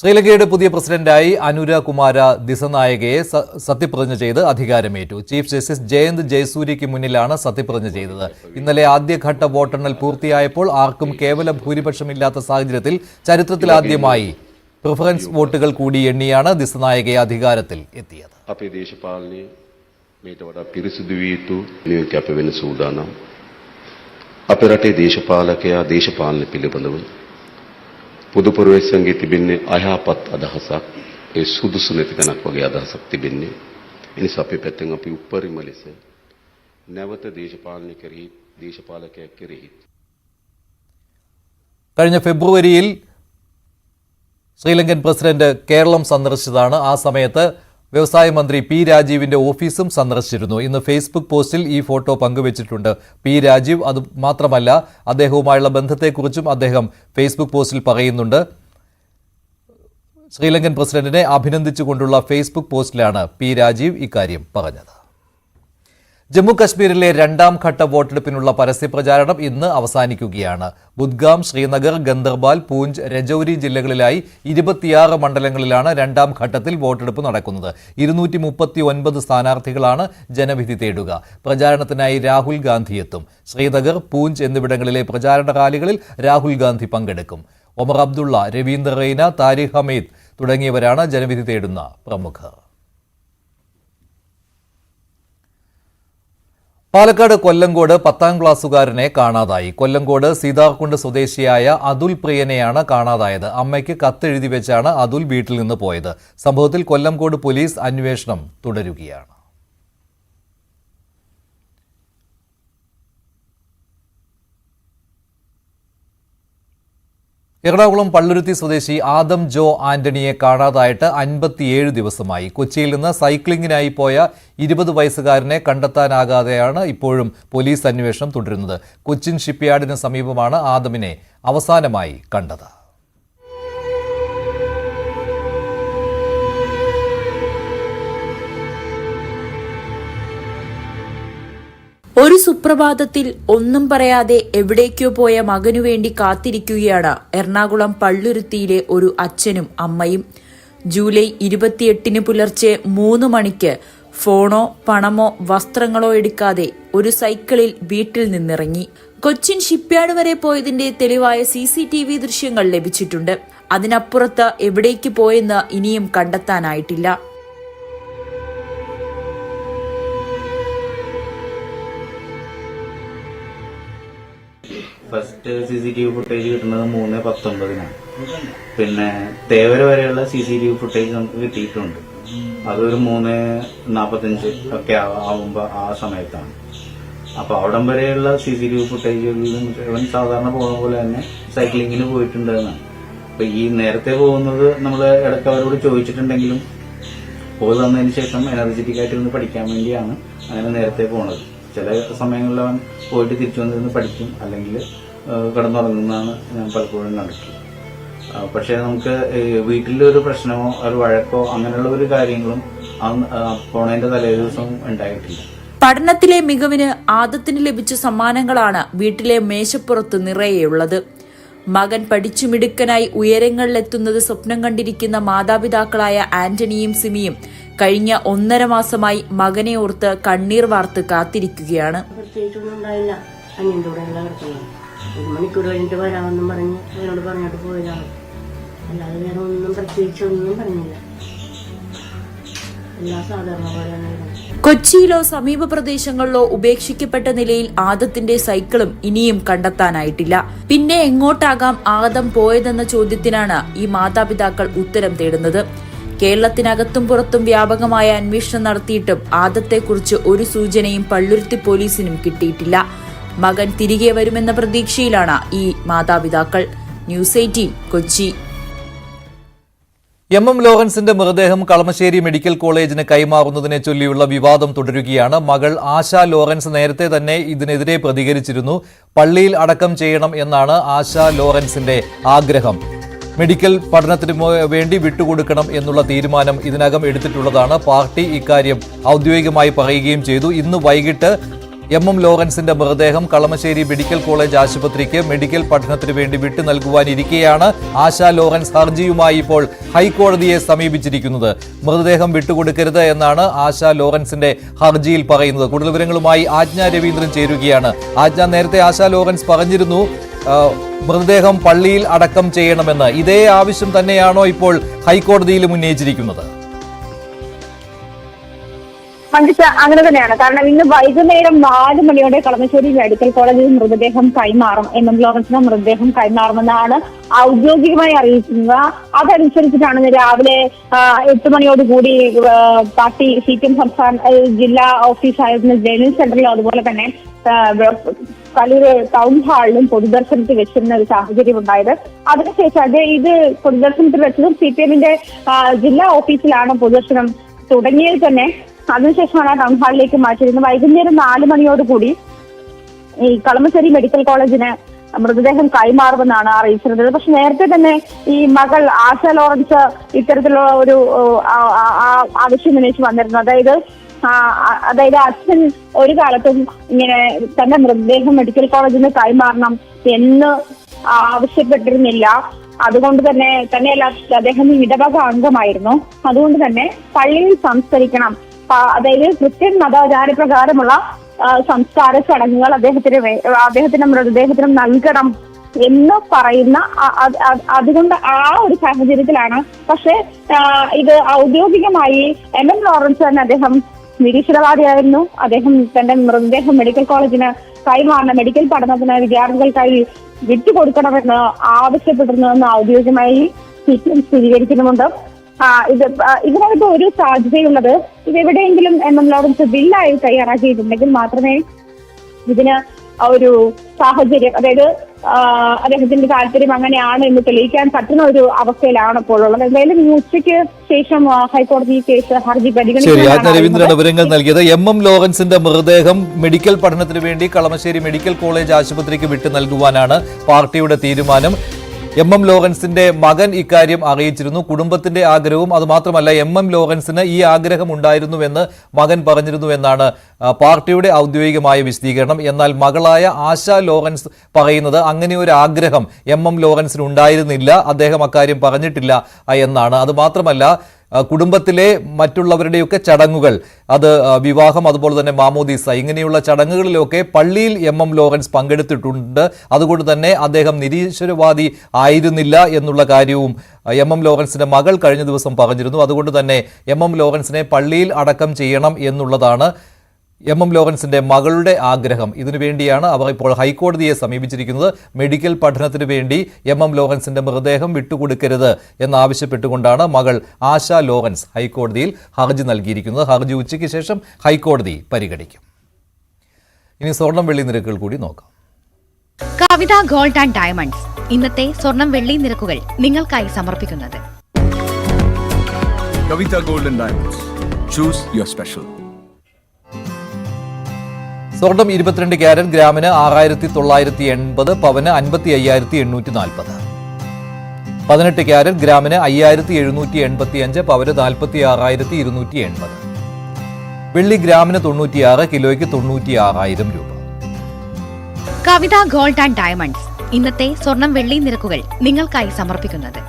ശ്രീലങ്കയുടെ പുതിയ പ്രസിഡന്റായി അനുര കുമാര ദിസനായകയെ സത്യപ്രതിജ്ഞ ചെയ്ത് അധികാരമേറ്റു. ചീഫ് ജസ്റ്റിസ് ജയന്ത് ജയസൂര്യയ്ക്ക് മുന്നിലാണ് സത്യപ്രതിജ്ഞ ചെയ്തത്. ഇന്നലെ ആദ്യഘട്ട വോട്ടെണ്ണൽ പൂർത്തിയായപ്പോൾ ആർക്കും കേവല ഭൂരിപക്ഷമില്ലാത്ത സാഹചര്യത്തിൽ ചരിത്രത്തിലാദ്യമായി പ്രിഫറൻസ് വോട്ടുകൾ കൂടി എണ്ണിയാണ് ദിസനായകയെ അധികാരത്തിൽ എത്തിയത്. පුදුපුරවේශයන්ගේ තිබෙන්නේ අයහපත් අදහසක්, ඒ සුදුසු නැති තැනක් වගේ අදහසක් තිබෙන්නේ. ඒ නිසා අපි පැත්තෙන් අපි උපරිම ලෙස නැවත දේශපාලකයෙක් කෙරෙහි കഴിഞ്ഞ ഫെബ്രുവരിയിൽ ശ്രീലങ്കൻ പ്രസിഡന്റ് കേരളം സന്ദർശിച്ചതാണ്. ആ സമയത്ത് വ്യവസായ മന്ത്രി P രാജീവിന്റെ ഓഫീസും സന്ദർശിച്ചിരുന്നു. ഇന്ന് ഫേസ്ബുക്ക് പോസ്റ്റിൽ ഈ ഫോട്ടോ പങ്കുവച്ചിട്ടുണ്ട്. P രാജീവ് അത് മാത്രമല്ല, അദ്ദേഹവുമായുള്ള ബന്ധത്തെക്കുറിച്ചും അദ്ദേഹം ഫേസ്ബുക്ക് പോസ്റ്റിൽ പറയുന്നുണ്ട്. ശ്രീലങ്കൻ പ്രസിഡന്റിനെ അഭിനന്ദിച്ചുകൊണ്ടുള്ള ഫേസ്ബുക്ക് പോസ്റ്റിലാണ് P രാജീവ് ഇക്കാര്യം പറഞ്ഞത്. ജമ്മു കശ്മീരിലെ രണ്ടാം ഘട്ട വോട്ടെടുപ്പിനുള്ള പരസ്യപ്രചാരണം ഇന്ന് അവസാനിക്കുകയാണ്. ബുദ്ഗാം, ശ്രീനഗർ, ഗന്ദർബാൽ, പൂഞ്ച്, രജൌരി ജില്ലകളിലായി 26 മണ്ഡലങ്ങളിലാണ് രണ്ടാം ഘട്ടത്തിൽ വോട്ടെടുപ്പ് നടക്കുന്നത്. 239 സ്ഥാനാർത്ഥികളാണ് ജനവിധി തേടുക. പ്രചാരണത്തിനായി രാഹുൽ ഗാന്ധി എത്തും. ശ്രീനഗർ, പൂഞ്ച് എന്നിവിടങ്ങളിലെ പ്രചാരണ റാലികളിൽ രാഹുൽ ഗാന്ധി പങ്കെടുക്കും. ഒമർ അബ്ദുള്ള, രവീന്ദർ റെയ്ന, താരിഖ് ഹമീദ് തുടങ്ങിയവരാണ് ജനവിധി തേടുന്ന പ്രമുഖർ. പാലക്കാട് കൊല്ലങ്കോട് 10ാം ക്ലാസ്സുകാരനെ കാണാതായി. കൊല്ലങ്കോട് സീതാർകുണ്ട് സ്വദേശിയായ അതുൽ പ്രിയനെയാണ് കാണാതായത്. അമ്മയ്ക്ക് കത്തെഴുതി വെച്ചാണ് അതുൽ വീട്ടിൽ നിന്ന് പോയത്. സംഭവത്തിൽ കൊല്ലങ്കോട് പോലീസ് അന്വേഷണം തുടരുകയാണ്. എറണാകുളം പള്ളുരുത്തി സ്വദേശി ആദം ജോ ആന്റണിയെ കാണാതായിട്ട് 57 ദിവസമായി. കൊച്ചിയിൽ നിന്ന് സൈക്ലിംഗിനായി പോയ 20 വയസ്സുകാരനെ കണ്ടെത്താനാകാതെയാണ് ഇപ്പോഴും പോലീസ് അന്വേഷണം തുടരുന്നത്. കൊച്ചിൻ ഷിപ്പ്യാർഡിന് സമീപമാണ് ആദമിനെ അവസാനമായി കണ്ടത്. ഒരു സുപ്രഭാതത്തിൽ ഒന്നും പറയാതെ എവിടേക്കോ പോയ മകനു വേണ്ടി കാത്തിരിക്കുകയാണ് എറണാകുളം പള്ളുരുത്തിയിലെ ഒരു അച്ഛനും അമ്മയും. ജൂലൈ 28 പുലർച്ചെ 3 മണിക്ക് ഫോണോ പണമോ വസ്ത്രങ്ങളോ എടുക്കാതെ ഒരു സൈക്കിളിൽ വീട്ടിൽ നിന്നിറങ്ങി. കൊച്ചിൻ ഷിപ്പ്യാർഡ് വരെ പോയതിന്റെ തെളിവായ CCTV ദൃശ്യങ്ങൾ ലഭിച്ചിട്ടുണ്ട്. അതിനപ്പുറത്ത് എവിടേക്ക് പോയെന്ന് ഇനിയും കണ്ടെത്താനായിട്ടില്ല. ഫസ്റ്റ് CCTV ഫുട്ടേജ് കിട്ടുന്നത് 3:19 പിന്നെ തേവര വരെയുള്ള CCTV ഫുട്ടേജ് നമുക്ക് കിട്ടിയിട്ടുണ്ട്. അതൊരു 3:45 ഒക്കെ ആവുമ്പോ ആ സമയത്താണ്. അപ്പൊ അവിടം വരെയുള്ള CCTV ഫുട്ടേജുകളിലും ഇവൻ സാധാരണ പോകുന്ന പോലെ തന്നെ സൈക്ലിങ്ങിന് പോയിട്ടുണ്ടെന്നാണ്. അപ്പൊ ഈ നേരത്തെ പോകുന്നത് നമ്മൾ ഇടയ്ക്ക് അവരോട് ചോദിച്ചിട്ടുണ്ടെങ്കിലും പോയി വന്നതിന് ശേഷം എനർജറ്റിക് ആയിട്ടിരുന്ന് പഠിക്കാൻ വേണ്ടിയാണ് അങ്ങനെ നേരത്തെ പോണത്. ചില സമയങ്ങളിൽ അവൻ പോയിട്ട് തിരിച്ചു വന്നിരുന്ന് പഠിക്കും, അല്ലെങ്കിൽ കിടന്നുറങ്ങുന്നതാണ് ഞാൻ പലപ്പോഴും കണ്ടിട്ടുള്ളത്. പക്ഷെ നമുക്ക് വീട്ടിലൊരു പ്രശ്നമോ ഒരു വഴക്കോ അങ്ങനെയുള്ള ഒരു കാര്യങ്ങളും പോണതിന്റെ തലേ ദിവസം ഉണ്ടായിട്ടില്ല. പഠനത്തിലെ മികവിന് ആദത്തിന് ലഭിച്ച സമ്മാനങ്ങളാണ് വീട്ടിലെ മേശപ്പുറത്ത് നിറയെയുള്ളത്. മകൻ പഠിച്ചു മിടുക്കനായി ഉയരങ്ങളിലെത്തുന്നത് സ്വപ്നം കണ്ടിരിക്കുന്ന മാതാപിതാക്കളായ ആന്റണിയും സിമിയും കഴിഞ്ഞ 1.5 മാസമായി മകനെ ഓർത്ത് കണ്ണീർ വാർത്ത് കാത്തിരിക്കുകയാണ്. പ്രത്യേകിച്ചൊന്നും ഉണ്ടായില്ല. അനിയൻ്റെ കൂടെ കിടക്കുന്നത് 1 മണിക്കൂർ കഴിഞ്ഞിട്ട് വരാമെന്നും പറഞ്ഞ് അവനോട് പറഞ്ഞിട്ട് പോയതാണ്. അല്ലാതെ വേറെ ഒന്നും പ്രത്യേകിച്ചൊന്നും പറഞ്ഞില്ല. എല്ലാ സാധാരണ പോലെയാണ്. കൊച്ചിയിലോ സമീപ പ്രദേശങ്ങളിലോ ഉപേക്ഷിക്കപ്പെട്ട നിലയിൽ ആദത്തിന്റെ സൈക്കിളും ഇനിയും കണ്ടെത്താനായിട്ടില്ല. പിന്നെ എങ്ങോട്ടാകാം ആദം പോയതെന്ന ചോദ്യത്തിനാണ് ഈ മാതാപിതാക്കൾ ഉത്തരം തേടുന്നത്. കേരളത്തിനകത്തും പുറത്തും വ്യാപകമായ അന്വേഷണം നടത്തിയിട്ടും ആദത്തെക്കുറിച്ച് ഒരു സൂചനയും പള്ളുരുത്തി പോലീസിനും കിട്ടിയിട്ടില്ല. മകൻ തിരികെ വരുമെന്ന പ്രതീക്ഷയിലാണ് ഈ മാതാപിതാക്കൾ. ന്യൂസ് 18 കൊച്ചി. MM ലോറൻസിന്റെ മൃതദേഹം കളമശ്ശേരി മെഡിക്കൽ കോളേജിന് കൈമാറുന്നതിനെ ചൊല്ലിയുള്ള വിവാദം തുടരുകയാണ്. മകൾ ആശ ലോറൻസ് നേരത്തെ തന്നെ ഇതിനെതിരെ പ്രതികരിച്ചിരുന്നു. പള്ളിയിൽ അടക്കം ചെയ്യണം എന്നാണ് ആശ ലോറൻസിന്റെ ആഗ്രഹം. മെഡിക്കൽ പഠനത്തിന് വേണ്ടി വിട്ടുകൊടുക്കണം എന്നുള്ള തീരുമാനം ഇതിനകം എടുത്തിട്ടുള്ളതാണ്. പാർട്ടി ഇക്കാര്യം ഔദ്യോഗികമായി പറയുകയും ചെയ്തു. ഇന്ന് വൈകിട്ട് MM ലോറൻസിന്റെ മൃതദേഹം കളമശ്ശേരി മെഡിക്കൽ കോളേജ് ആശുപത്രിക്ക് മെഡിക്കൽ പഠനത്തിന് വേണ്ടി വിട്ടു നൽകുവാനിരിക്കെയാണ് ആശ ലോറൻസ് ഹർജിയുമായി ഇപ്പോൾ ഹൈക്കോടതിയെ സമീപിച്ചിരിക്കുന്നത്. മൃതദേഹം വിട്ടുകൊടുക്കരുത് എന്നാണ് ആശ ലോറൻസിന്റെ ഹർജിയിൽ പറയുന്നത്. കൂടുതൽ വിവരങ്ങളുമായി ആജ്ഞ രവീന്ദ്രൻ ചേരുകയാണ്. ആജ്ഞ, നേരത്തെ ആശ ലോറൻസ് പറഞ്ഞിരുന്നു മൃതദേഹം പള്ളിയിൽ അടക്കം ചെയ്യണമെന്ന്. ഇതേ ആവശ്യം തന്നെയാണോ ഇപ്പോൾ ഹൈക്കോടതിയിലും ഉന്നയിച്ചിരിക്കുന്നത്? മഞ്ജുഷ, അങ്ങനെ തന്നെയാണ്. കാരണം ഇന്ന് വൈകുന്നേരം 4 മണിയോടെ കളമശ്ശേരി മെഡിക്കൽ കോളേജിൽ മൃതദേഹം കൈമാറും. MM ലോറൻസിന്റെ മൃതദേഹം കൈമാറുമെന്നാണ് ഔദ്യോഗികമായി അറിയിക്കുന്നത്. അതനുസരിച്ചിട്ടാണ് ഇന്ന് രാവിലെ 8 മണിയോടുകൂടി പാർട്ടി CPM സംസ്ഥാന ജില്ലാ ഓഫീസായിരുന്ന ജനറൽ സെന്ററിലും അതുപോലെ തന്നെ കലൂർ ടൗൺ ഹാളിലും പൊതുദർശനത്തിൽ വെച്ചിരുന്ന ഒരു സാഹചര്യം ഉണ്ടായത്. അതിനുശേഷം ഇത് പൊതുദർശനത്തിൽ വെച്ചതും CPMന്റെ ജില്ലാ ഓഫീസിലാണ് പൊതുദർശനം തുടങ്ങിയത് തന്നെ. അതിനുശേഷമാണ് ടൗൺ ഹാളിലേക്ക് മാറ്റിയിരുന്നത്. വൈകുന്നേരം 4 മണിയോടുകൂടി ഈ കളമശ്ശേരി മെഡിക്കൽ കോളേജിന് മൃതദേഹം കൈമാറുമെന്നാണ് അറിയിച്ചിരുന്നത്. പക്ഷെ നേരത്തെ തന്നെ ഈ മകൾ ആശ ലോറൻസ് ഇത്തരത്തിലുള്ള ഒരു ആവശ്യം ഉന്നയിച്ച് വന്നിരുന്നു. അതായത് അതായത് അച്ഛൻ ഒരു കാലത്തും ഇങ്ങനെ തന്റെ മൃതദേഹം മെഡിക്കൽ കോളേജിൽ നിന്ന് കൈമാറണം എന്ന് ആവശ്യപ്പെട്ടിരുന്നില്ല. അതുകൊണ്ട് തന്നെയല്ല, അദ്ദേഹം ഇടവക അംഗമായിരുന്നു. അതുകൊണ്ട് തന്നെ പള്ളിയിൽ സംസ്കരിക്കണം, അതായത് ക്രിസ്ത്യൻ മതാചാരപ്രകാരമുള്ള സംസ്കാര ചടങ്ങുകൾ അദ്ദേഹത്തിന്റെ മൃതദേഹത്തിനും നൽകണം എന്ന് പറയുന്ന അതുകൊണ്ട് ആ ഒരു സാഹചര്യത്തിലാണ്. പക്ഷെ ഇത് ഔദ്യോഗികമായി MM ലോറൻസ് തന്നെ അദ്ദേഹം നിരീശ്വരവാദിയായിരുന്നു. അദ്ദേഹം തന്റെ മൃതദേഹം മെഡിക്കൽ കോളേജിന് കൈമാറണം, മെഡിക്കൽ പഠനത്തിന് വിദ്യാർത്ഥികൾക്കായി വിട്ടുകൊടുക്കണമെന്ന് ആവശ്യപ്പെട്ടിരുന്നുവെന്ന് ഔദ്യോഗികമായി CPM സ്ഥിരീകരിക്കുന്നുമുണ്ട്. ഇതിനകത്ത് ഒരു സാധ്യതയുള്ളത്, ഇതെവിടെയെങ്കിലും MM ലോറൻസ് ബില്ലായി തയ്യാറാക്കിയിട്ടുണ്ടെങ്കിൽ മാത്രമേ ഇതിന് ഒരു സാഹചര്യം, അതായത് അദ്ദേഹത്തിന്റെ താല്പര്യം അങ്ങനെയാണ് എന്ന് തെളിയിക്കാൻ പറ്റുന്ന ഒരു അവസ്ഥയിലാണ് ഇപ്പോൾ ഉള്ളത്. എന്തായാലും ഉച്ചയ്ക്ക് ശേഷം ഹൈക്കോടതി കേസ് ഹർജി പരിഗണിക്കും. രവീന്ദ്രനാണ് വിവരങ്ങൾ നൽകിയത്. MM ലോറൻസിന്റെ മൃതദേഹം മെഡിക്കൽ പഠനത്തിന് വേണ്ടി കളമശ്ശേരി മെഡിക്കൽ കോളേജ് ആശുപത്രിക്ക് വിട്ടു നൽകുവാനാണ് പാർട്ടിയുടെ തീരുമാനം. MM ലോറൻസിന്റെ മകൻ ഇക്കാര്യം അറിയിച്ചിരുന്നു. കുടുംബത്തിന്റെ ആഗ്രഹവും അതുമാത്രമല്ല MM ലോറൻസിന് ഈ ആഗ്രഹം ഉണ്ടായിരുന്നുവെന്ന് മകൻ പറഞ്ഞിരുന്നുവെന്നാണ് പാർട്ടിയുടെ ഔദ്യോഗികമായ വിശദീകരണം. എന്നാൽ മകളായ ആശ ലോറൻസ് പറയുന്നത് അങ്ങനെ ഒരു ആഗ്രഹം MM ലോറൻസിന് ഉണ്ടായിരുന്നില്ല, അദ്ദേഹം അക്കാര്യം പറഞ്ഞിട്ടില്ല എന്നാണ്. അതുമാത്രമല്ല, കുടുംബത്തിലെ മറ്റുള്ളവരുടെയൊക്കെ ചടങ്ങുകൾ, അത് വിവാഹം, അതുപോലെ തന്നെ മാമോദീസ, ഇങ്ങനെയുള്ള ചടങ്ങുകളിലൊക്കെ പള്ളിയിൽ MM ലോറൻസ് പങ്കെടുത്തിട്ടുണ്ട്. അതുകൊണ്ട് തന്നെ അദ്ദേഹം നിരീശ്വരവാദി ആയിരുന്നില്ല എന്നുള്ള കാര്യവും MM ലോറൻസിന്റെ മകൾ കഴിഞ്ഞ ദിവസം പറഞ്ഞിരുന്നു. അതുകൊണ്ട് തന്നെ MM ലോറൻസിനെ പള്ളിയിൽ അടക്കം ചെയ്യണം എന്നുള്ളതാണ് MM ലോറൻസിന്റെ മകളുടെ ആഗ്രഹം. ഇതിനുവേണ്ടിയാണ് അവർ ഇപ്പോൾ ഹൈക്കോടതിയെ സമീപിച്ചിരിക്കുന്നത്. മെഡിക്കൽ പഠനത്തിന് വേണ്ടി MM ലോറൻസിന്റെ മൃതദേഹം വിട്ടുകൊടുക്കരുത് എന്നാവശ്യപ്പെട്ടുകൊണ്ടാണ് മകൾ ആശ ലോറൻസ് ഹൈക്കോടതിയിൽ ഹർജി നൽകിയിരിക്കുന്നത്. ഹർജി ഉച്ചയ്ക്ക് ശേഷം ഹൈക്കോടതി പരിഗണിക്കും. ഇനി സ്വർണം വെള്ളി നിരക്കുകൾ കൂടി നോക്കാം. കവിത ഗോൾഡ് ആൻഡ് ഡയമണ്ട്സ് ഇന്നത്തെ സ്വർണം വെള്ളി നിരക്കുകൾ നിങ്ങൾക്കായി സമർപ്പിക്കുന്നത് Kavitha gold and diamonds. Choose your special. സ്വർണം 22 ക്യാരറ്റ് ഗ്രാമിന് 6980, പവന് 55,840. 18 ക്യാരറ്റ് ഗ്രാമിന് 5785, പവന് 46,280. വെള്ളി ഗ്രാമിന് 96, കിലോയ്ക്ക് 96,000 രൂപ. കവിത ഗോൾഡ് ആൻഡ് ഡയമണ്ട്സ് ഇന്നത്തെ സ്വർണം വെള്ളി നിരക്കുകൾ നിങ്ങൾക്കായി സമർപ്പിക്കുന്നത്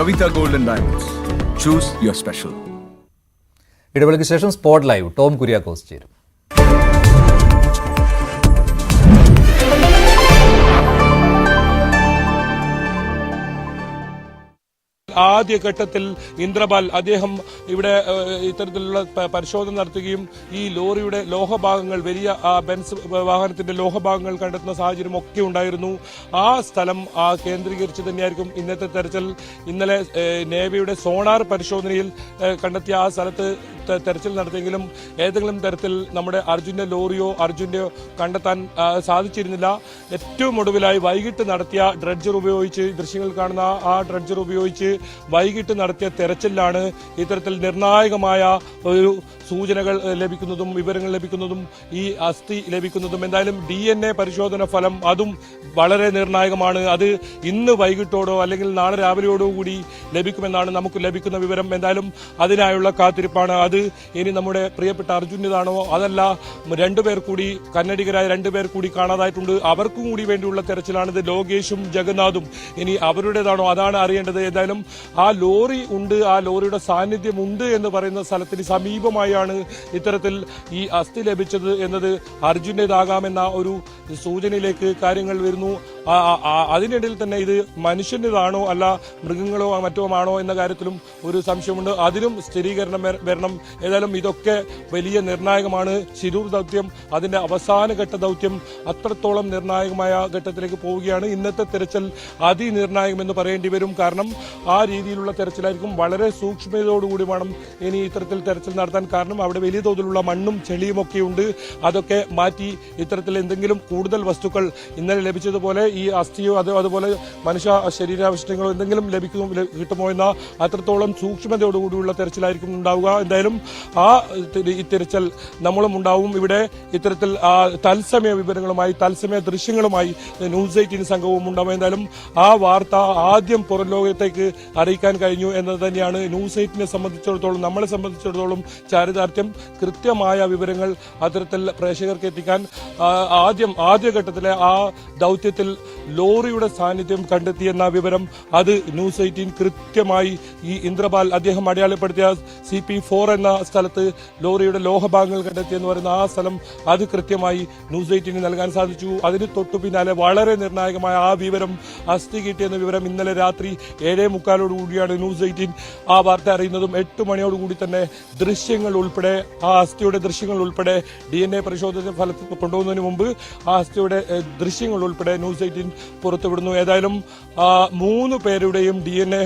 Kavitha gold and diamonds. Choose your special. ഇടവേളയ്ക്ക് ശേഷം സ്പോട്ട് ലൈവ് ടോം കുര്യാക്കോസ് ചേരും. ആദ്യഘട്ടത്തിൽ ഇന്ദ്രപാൽ അദ്ദേഹം ഇവിടെ ഇത്തരത്തിലുള്ള പരിശോധന നടത്തുകയും ഈ ലോറിയുടെ ലോഹഭാഗങ്ങൾ, വലിയ ബെൻസ് വാഹനത്തിന്റെ ലോഹഭാഗങ്ങൾ കണ്ടെത്തുന്ന സാഹചര്യം ഒക്കെ ഉണ്ടായിരുന്നു. ആ സ്ഥലം കേന്ദ്രീകരിച്ച് തന്നെയായിരിക്കും ഇന്നത്തെ തെരച്ചിൽ. ഇന്നലെ നേവിയുടെ സോണാർ പരിശോധനയിൽ കണ്ടെത്തിയ ആ സ്ഥലത്ത് തെരച്ചിൽ നടത്തിയെങ്കിലും ഏതെങ്കിലും തരത്തിൽ നമ്മുടെ അർജുന്റെ ലോറിയോ അർജുന്റെയോ കണ്ടെത്താൻ സാധിച്ചിരുന്നില്ല. ഏറ്റവും ഒടുവിലായി വൈകിട്ട് നടത്തിയ ഡ്രഡ്ജർ ഉപയോഗിച്ച്, ദൃശ്യങ്ങൾ കാണുന്ന ആ ഡ്രഡ്ജർ ഉപയോഗിച്ച് വൈകിട്ട് നടത്തിയ തെരച്ചിലാണ് ഇത്തരത്തിൽ നിർണായകമായ ഒരു സൂചനകൾ ലഭിക്കുന്നതും വിവരങ്ങൾ ലഭിക്കുന്നതും ഈ അസ്ഥി ലഭിക്കുന്നതും. എന്തായാലും DNA പരിശോധന ഫലം അതും വളരെ നിർണായകമാണ്. അത് ഇന്ന് വൈകിട്ടോടോ അല്ലെങ്കിൽ നാളെ രാവിലെയോടോ കൂടി ലഭിക്കുമെന്നാണ് നമുക്ക് ലഭിക്കുന്ന വിവരം. എന്തായാലും അതിനായുള്ള കാത്തിരിപ്പാണ്. അത് ഇനി നമ്മുടെ പ്രിയപ്പെട്ട അർജുൻ്റെതാണോ അതല്ല രണ്ടുപേർ കൂടി, കന്നഡികരായ രണ്ടുപേർ കൂടി കാണാതായിട്ടുണ്ട്, അവർക്കും കൂടി വേണ്ടിയുള്ള തെരച്ചിലാണിത്. ലോകേഷും ജഗന്നാഥും ഇനി അവരുടേതാണോ അതാണ് അറിയേണ്ടത്. എന്തായാലും ആ ലോറി ഉണ്ട്, ആ ലോറിയുടെ സാന്നിധ്യം ഉണ്ട് എന്ന് പറയുന്ന സ്ഥലത്തിന് സമീപമായാണ് ഇത്തരത്തിൽ ഈ അസ്ഥി ലഭിച്ചത് എന്നത് അർജുൻ്റെതാകാമെന്ന ഒരു സൂചനയിലേക്ക് കാര്യങ്ങൾ വരുന്നു. അതിനിടയിൽ തന്നെ ഇത് മനുഷ്യൻ്റെതാണോ അല്ല മൃഗങ്ങളോ മറ്റോ ആണോ എന്ന കാര്യത്തിലും ഒരു സംശയമുണ്ട്. അതിനും സ്ഥിരീകരണം വരണം. ഏതായാലും ഇതൊക്കെ വലിയ നിർണായകമാണ്. ശിരൂർ ദൗത്യം അതിന്റെ അവസാനഘട്ട ദൗത്യം അത്രത്തോളം നിർണായകമായ ഘട്ടത്തിലേക്ക് പോവുകയാണ്. ഇന്നത്തെ തെരച്ചിൽ അതിനിർണായകമെന്ന് പറയേണ്ടി വരും. കാരണം ആ രീതിയിലുള്ള തെരച്ചിലായിരിക്കും. വളരെ സൂക്ഷ്മതയോടുകൂടി വേണം ഇനി ഇത്തരത്തിൽ തെരച്ചിൽ നടത്താൻ. കാരണം അവിടെ വലിയ തോതിലുള്ള മണ്ണും ചെളിയും ഒക്കെ ഉണ്ട്. അതൊക്കെ മാറ്റി ഇത്തരത്തിൽ എന്തെങ്കിലും കൂടുതൽ വസ്തുക്കൾ ഇന്നലെ ലഭിച്ചതുപോലെ ഈ അസ്ഥിയോ അതുപോലെ മനുഷ്യ ശരീരാവശിഷ്ടങ്ങളോ എന്തെങ്കിലും കിട്ടുമോ എന്ന അത്രത്തോളം സൂക്ഷ്മതയോടുകൂടിയുള്ള തെരച്ചിലായിരിക്കും ഉണ്ടാവുക. എന്തായാലും ഈ തിരച്ചിൽ നമ്മളും ഉണ്ടാവും. ഇവിടെ ഇത്തരത്തിൽ തത്സമയ വിവരങ്ങളുമായി തത്സമയ ദൃശ്യങ്ങളുമായി ന്യൂസ് 18 സംഘവും ഉണ്ടാവും. എന്തായാലും ആ വാർത്ത ആദ്യം പുറം ലോകത്തേക്ക് അറിയിക്കാൻ കഴിഞ്ഞു എന്നത് തന്നെയാണ് ന്യൂസ് 18നെ സംബന്ധിച്ചിടത്തോളം, നമ്മളെ സംബന്ധിച്ചിടത്തോളം ചാരിതാർത്ഥ്യം. കൃത്യമായ വിവരങ്ങൾ അത്തരത്തിൽ പ്രേക്ഷകർക്ക് എത്തിക്കാൻ ആദ്യഘട്ടത്തിലെ ആ ദൗത്യത്തിൽ ലോറിയുടെ സാന്നിധ്യം കണ്ടെത്തിയെന്ന വിവരം അത് ന്യൂസ് 18 കൃത്യമായി ഈ ഇന്ദ്രപാൽ അദ്ദേഹം അടയാളപ്പെടുത്തിയ CP4 എന്ന സ്ഥലത്ത് ലോറിയുടെ ലോഹഭാഗങ്ങൾ കണ്ടെത്തിയെന്ന് പറയുന്ന ആ സ്ഥലം അത് കൃത്യമായി ന്യൂസ് 18 നൽകാൻ സാധിച്ചു. അതിന് തൊട്ടു പിന്നാലെ വളരെ നിർണായകമായ ആ വിവരം, അസ്ഥി കിട്ടിയെന്ന വിവരം ഇന്നലെ രാത്രി 7:45 ന്യൂസ് 18 ആ വാർത്ത അറിയുന്നതും 8 മണിയോടുകൂടി തന്നെ ദൃശ്യങ്ങൾ ഉൾപ്പെടെ ആ അസ്ഥിയുടെ ദൃശ്യങ്ങൾ ഉൾപ്പെടെ DNA പരിശോധന ഫലത്തിൽ കൊണ്ടുപോകുന്നതിന് മുമ്പ് ആ അസ്ഥിയുടെ ദൃശ്യങ്ങൾ ഉൾപ്പെടെ ന്യൂസ് 18 പുറത്തുവിടുന്നു. ഏതായാലും 3 പേരുടെയും DNA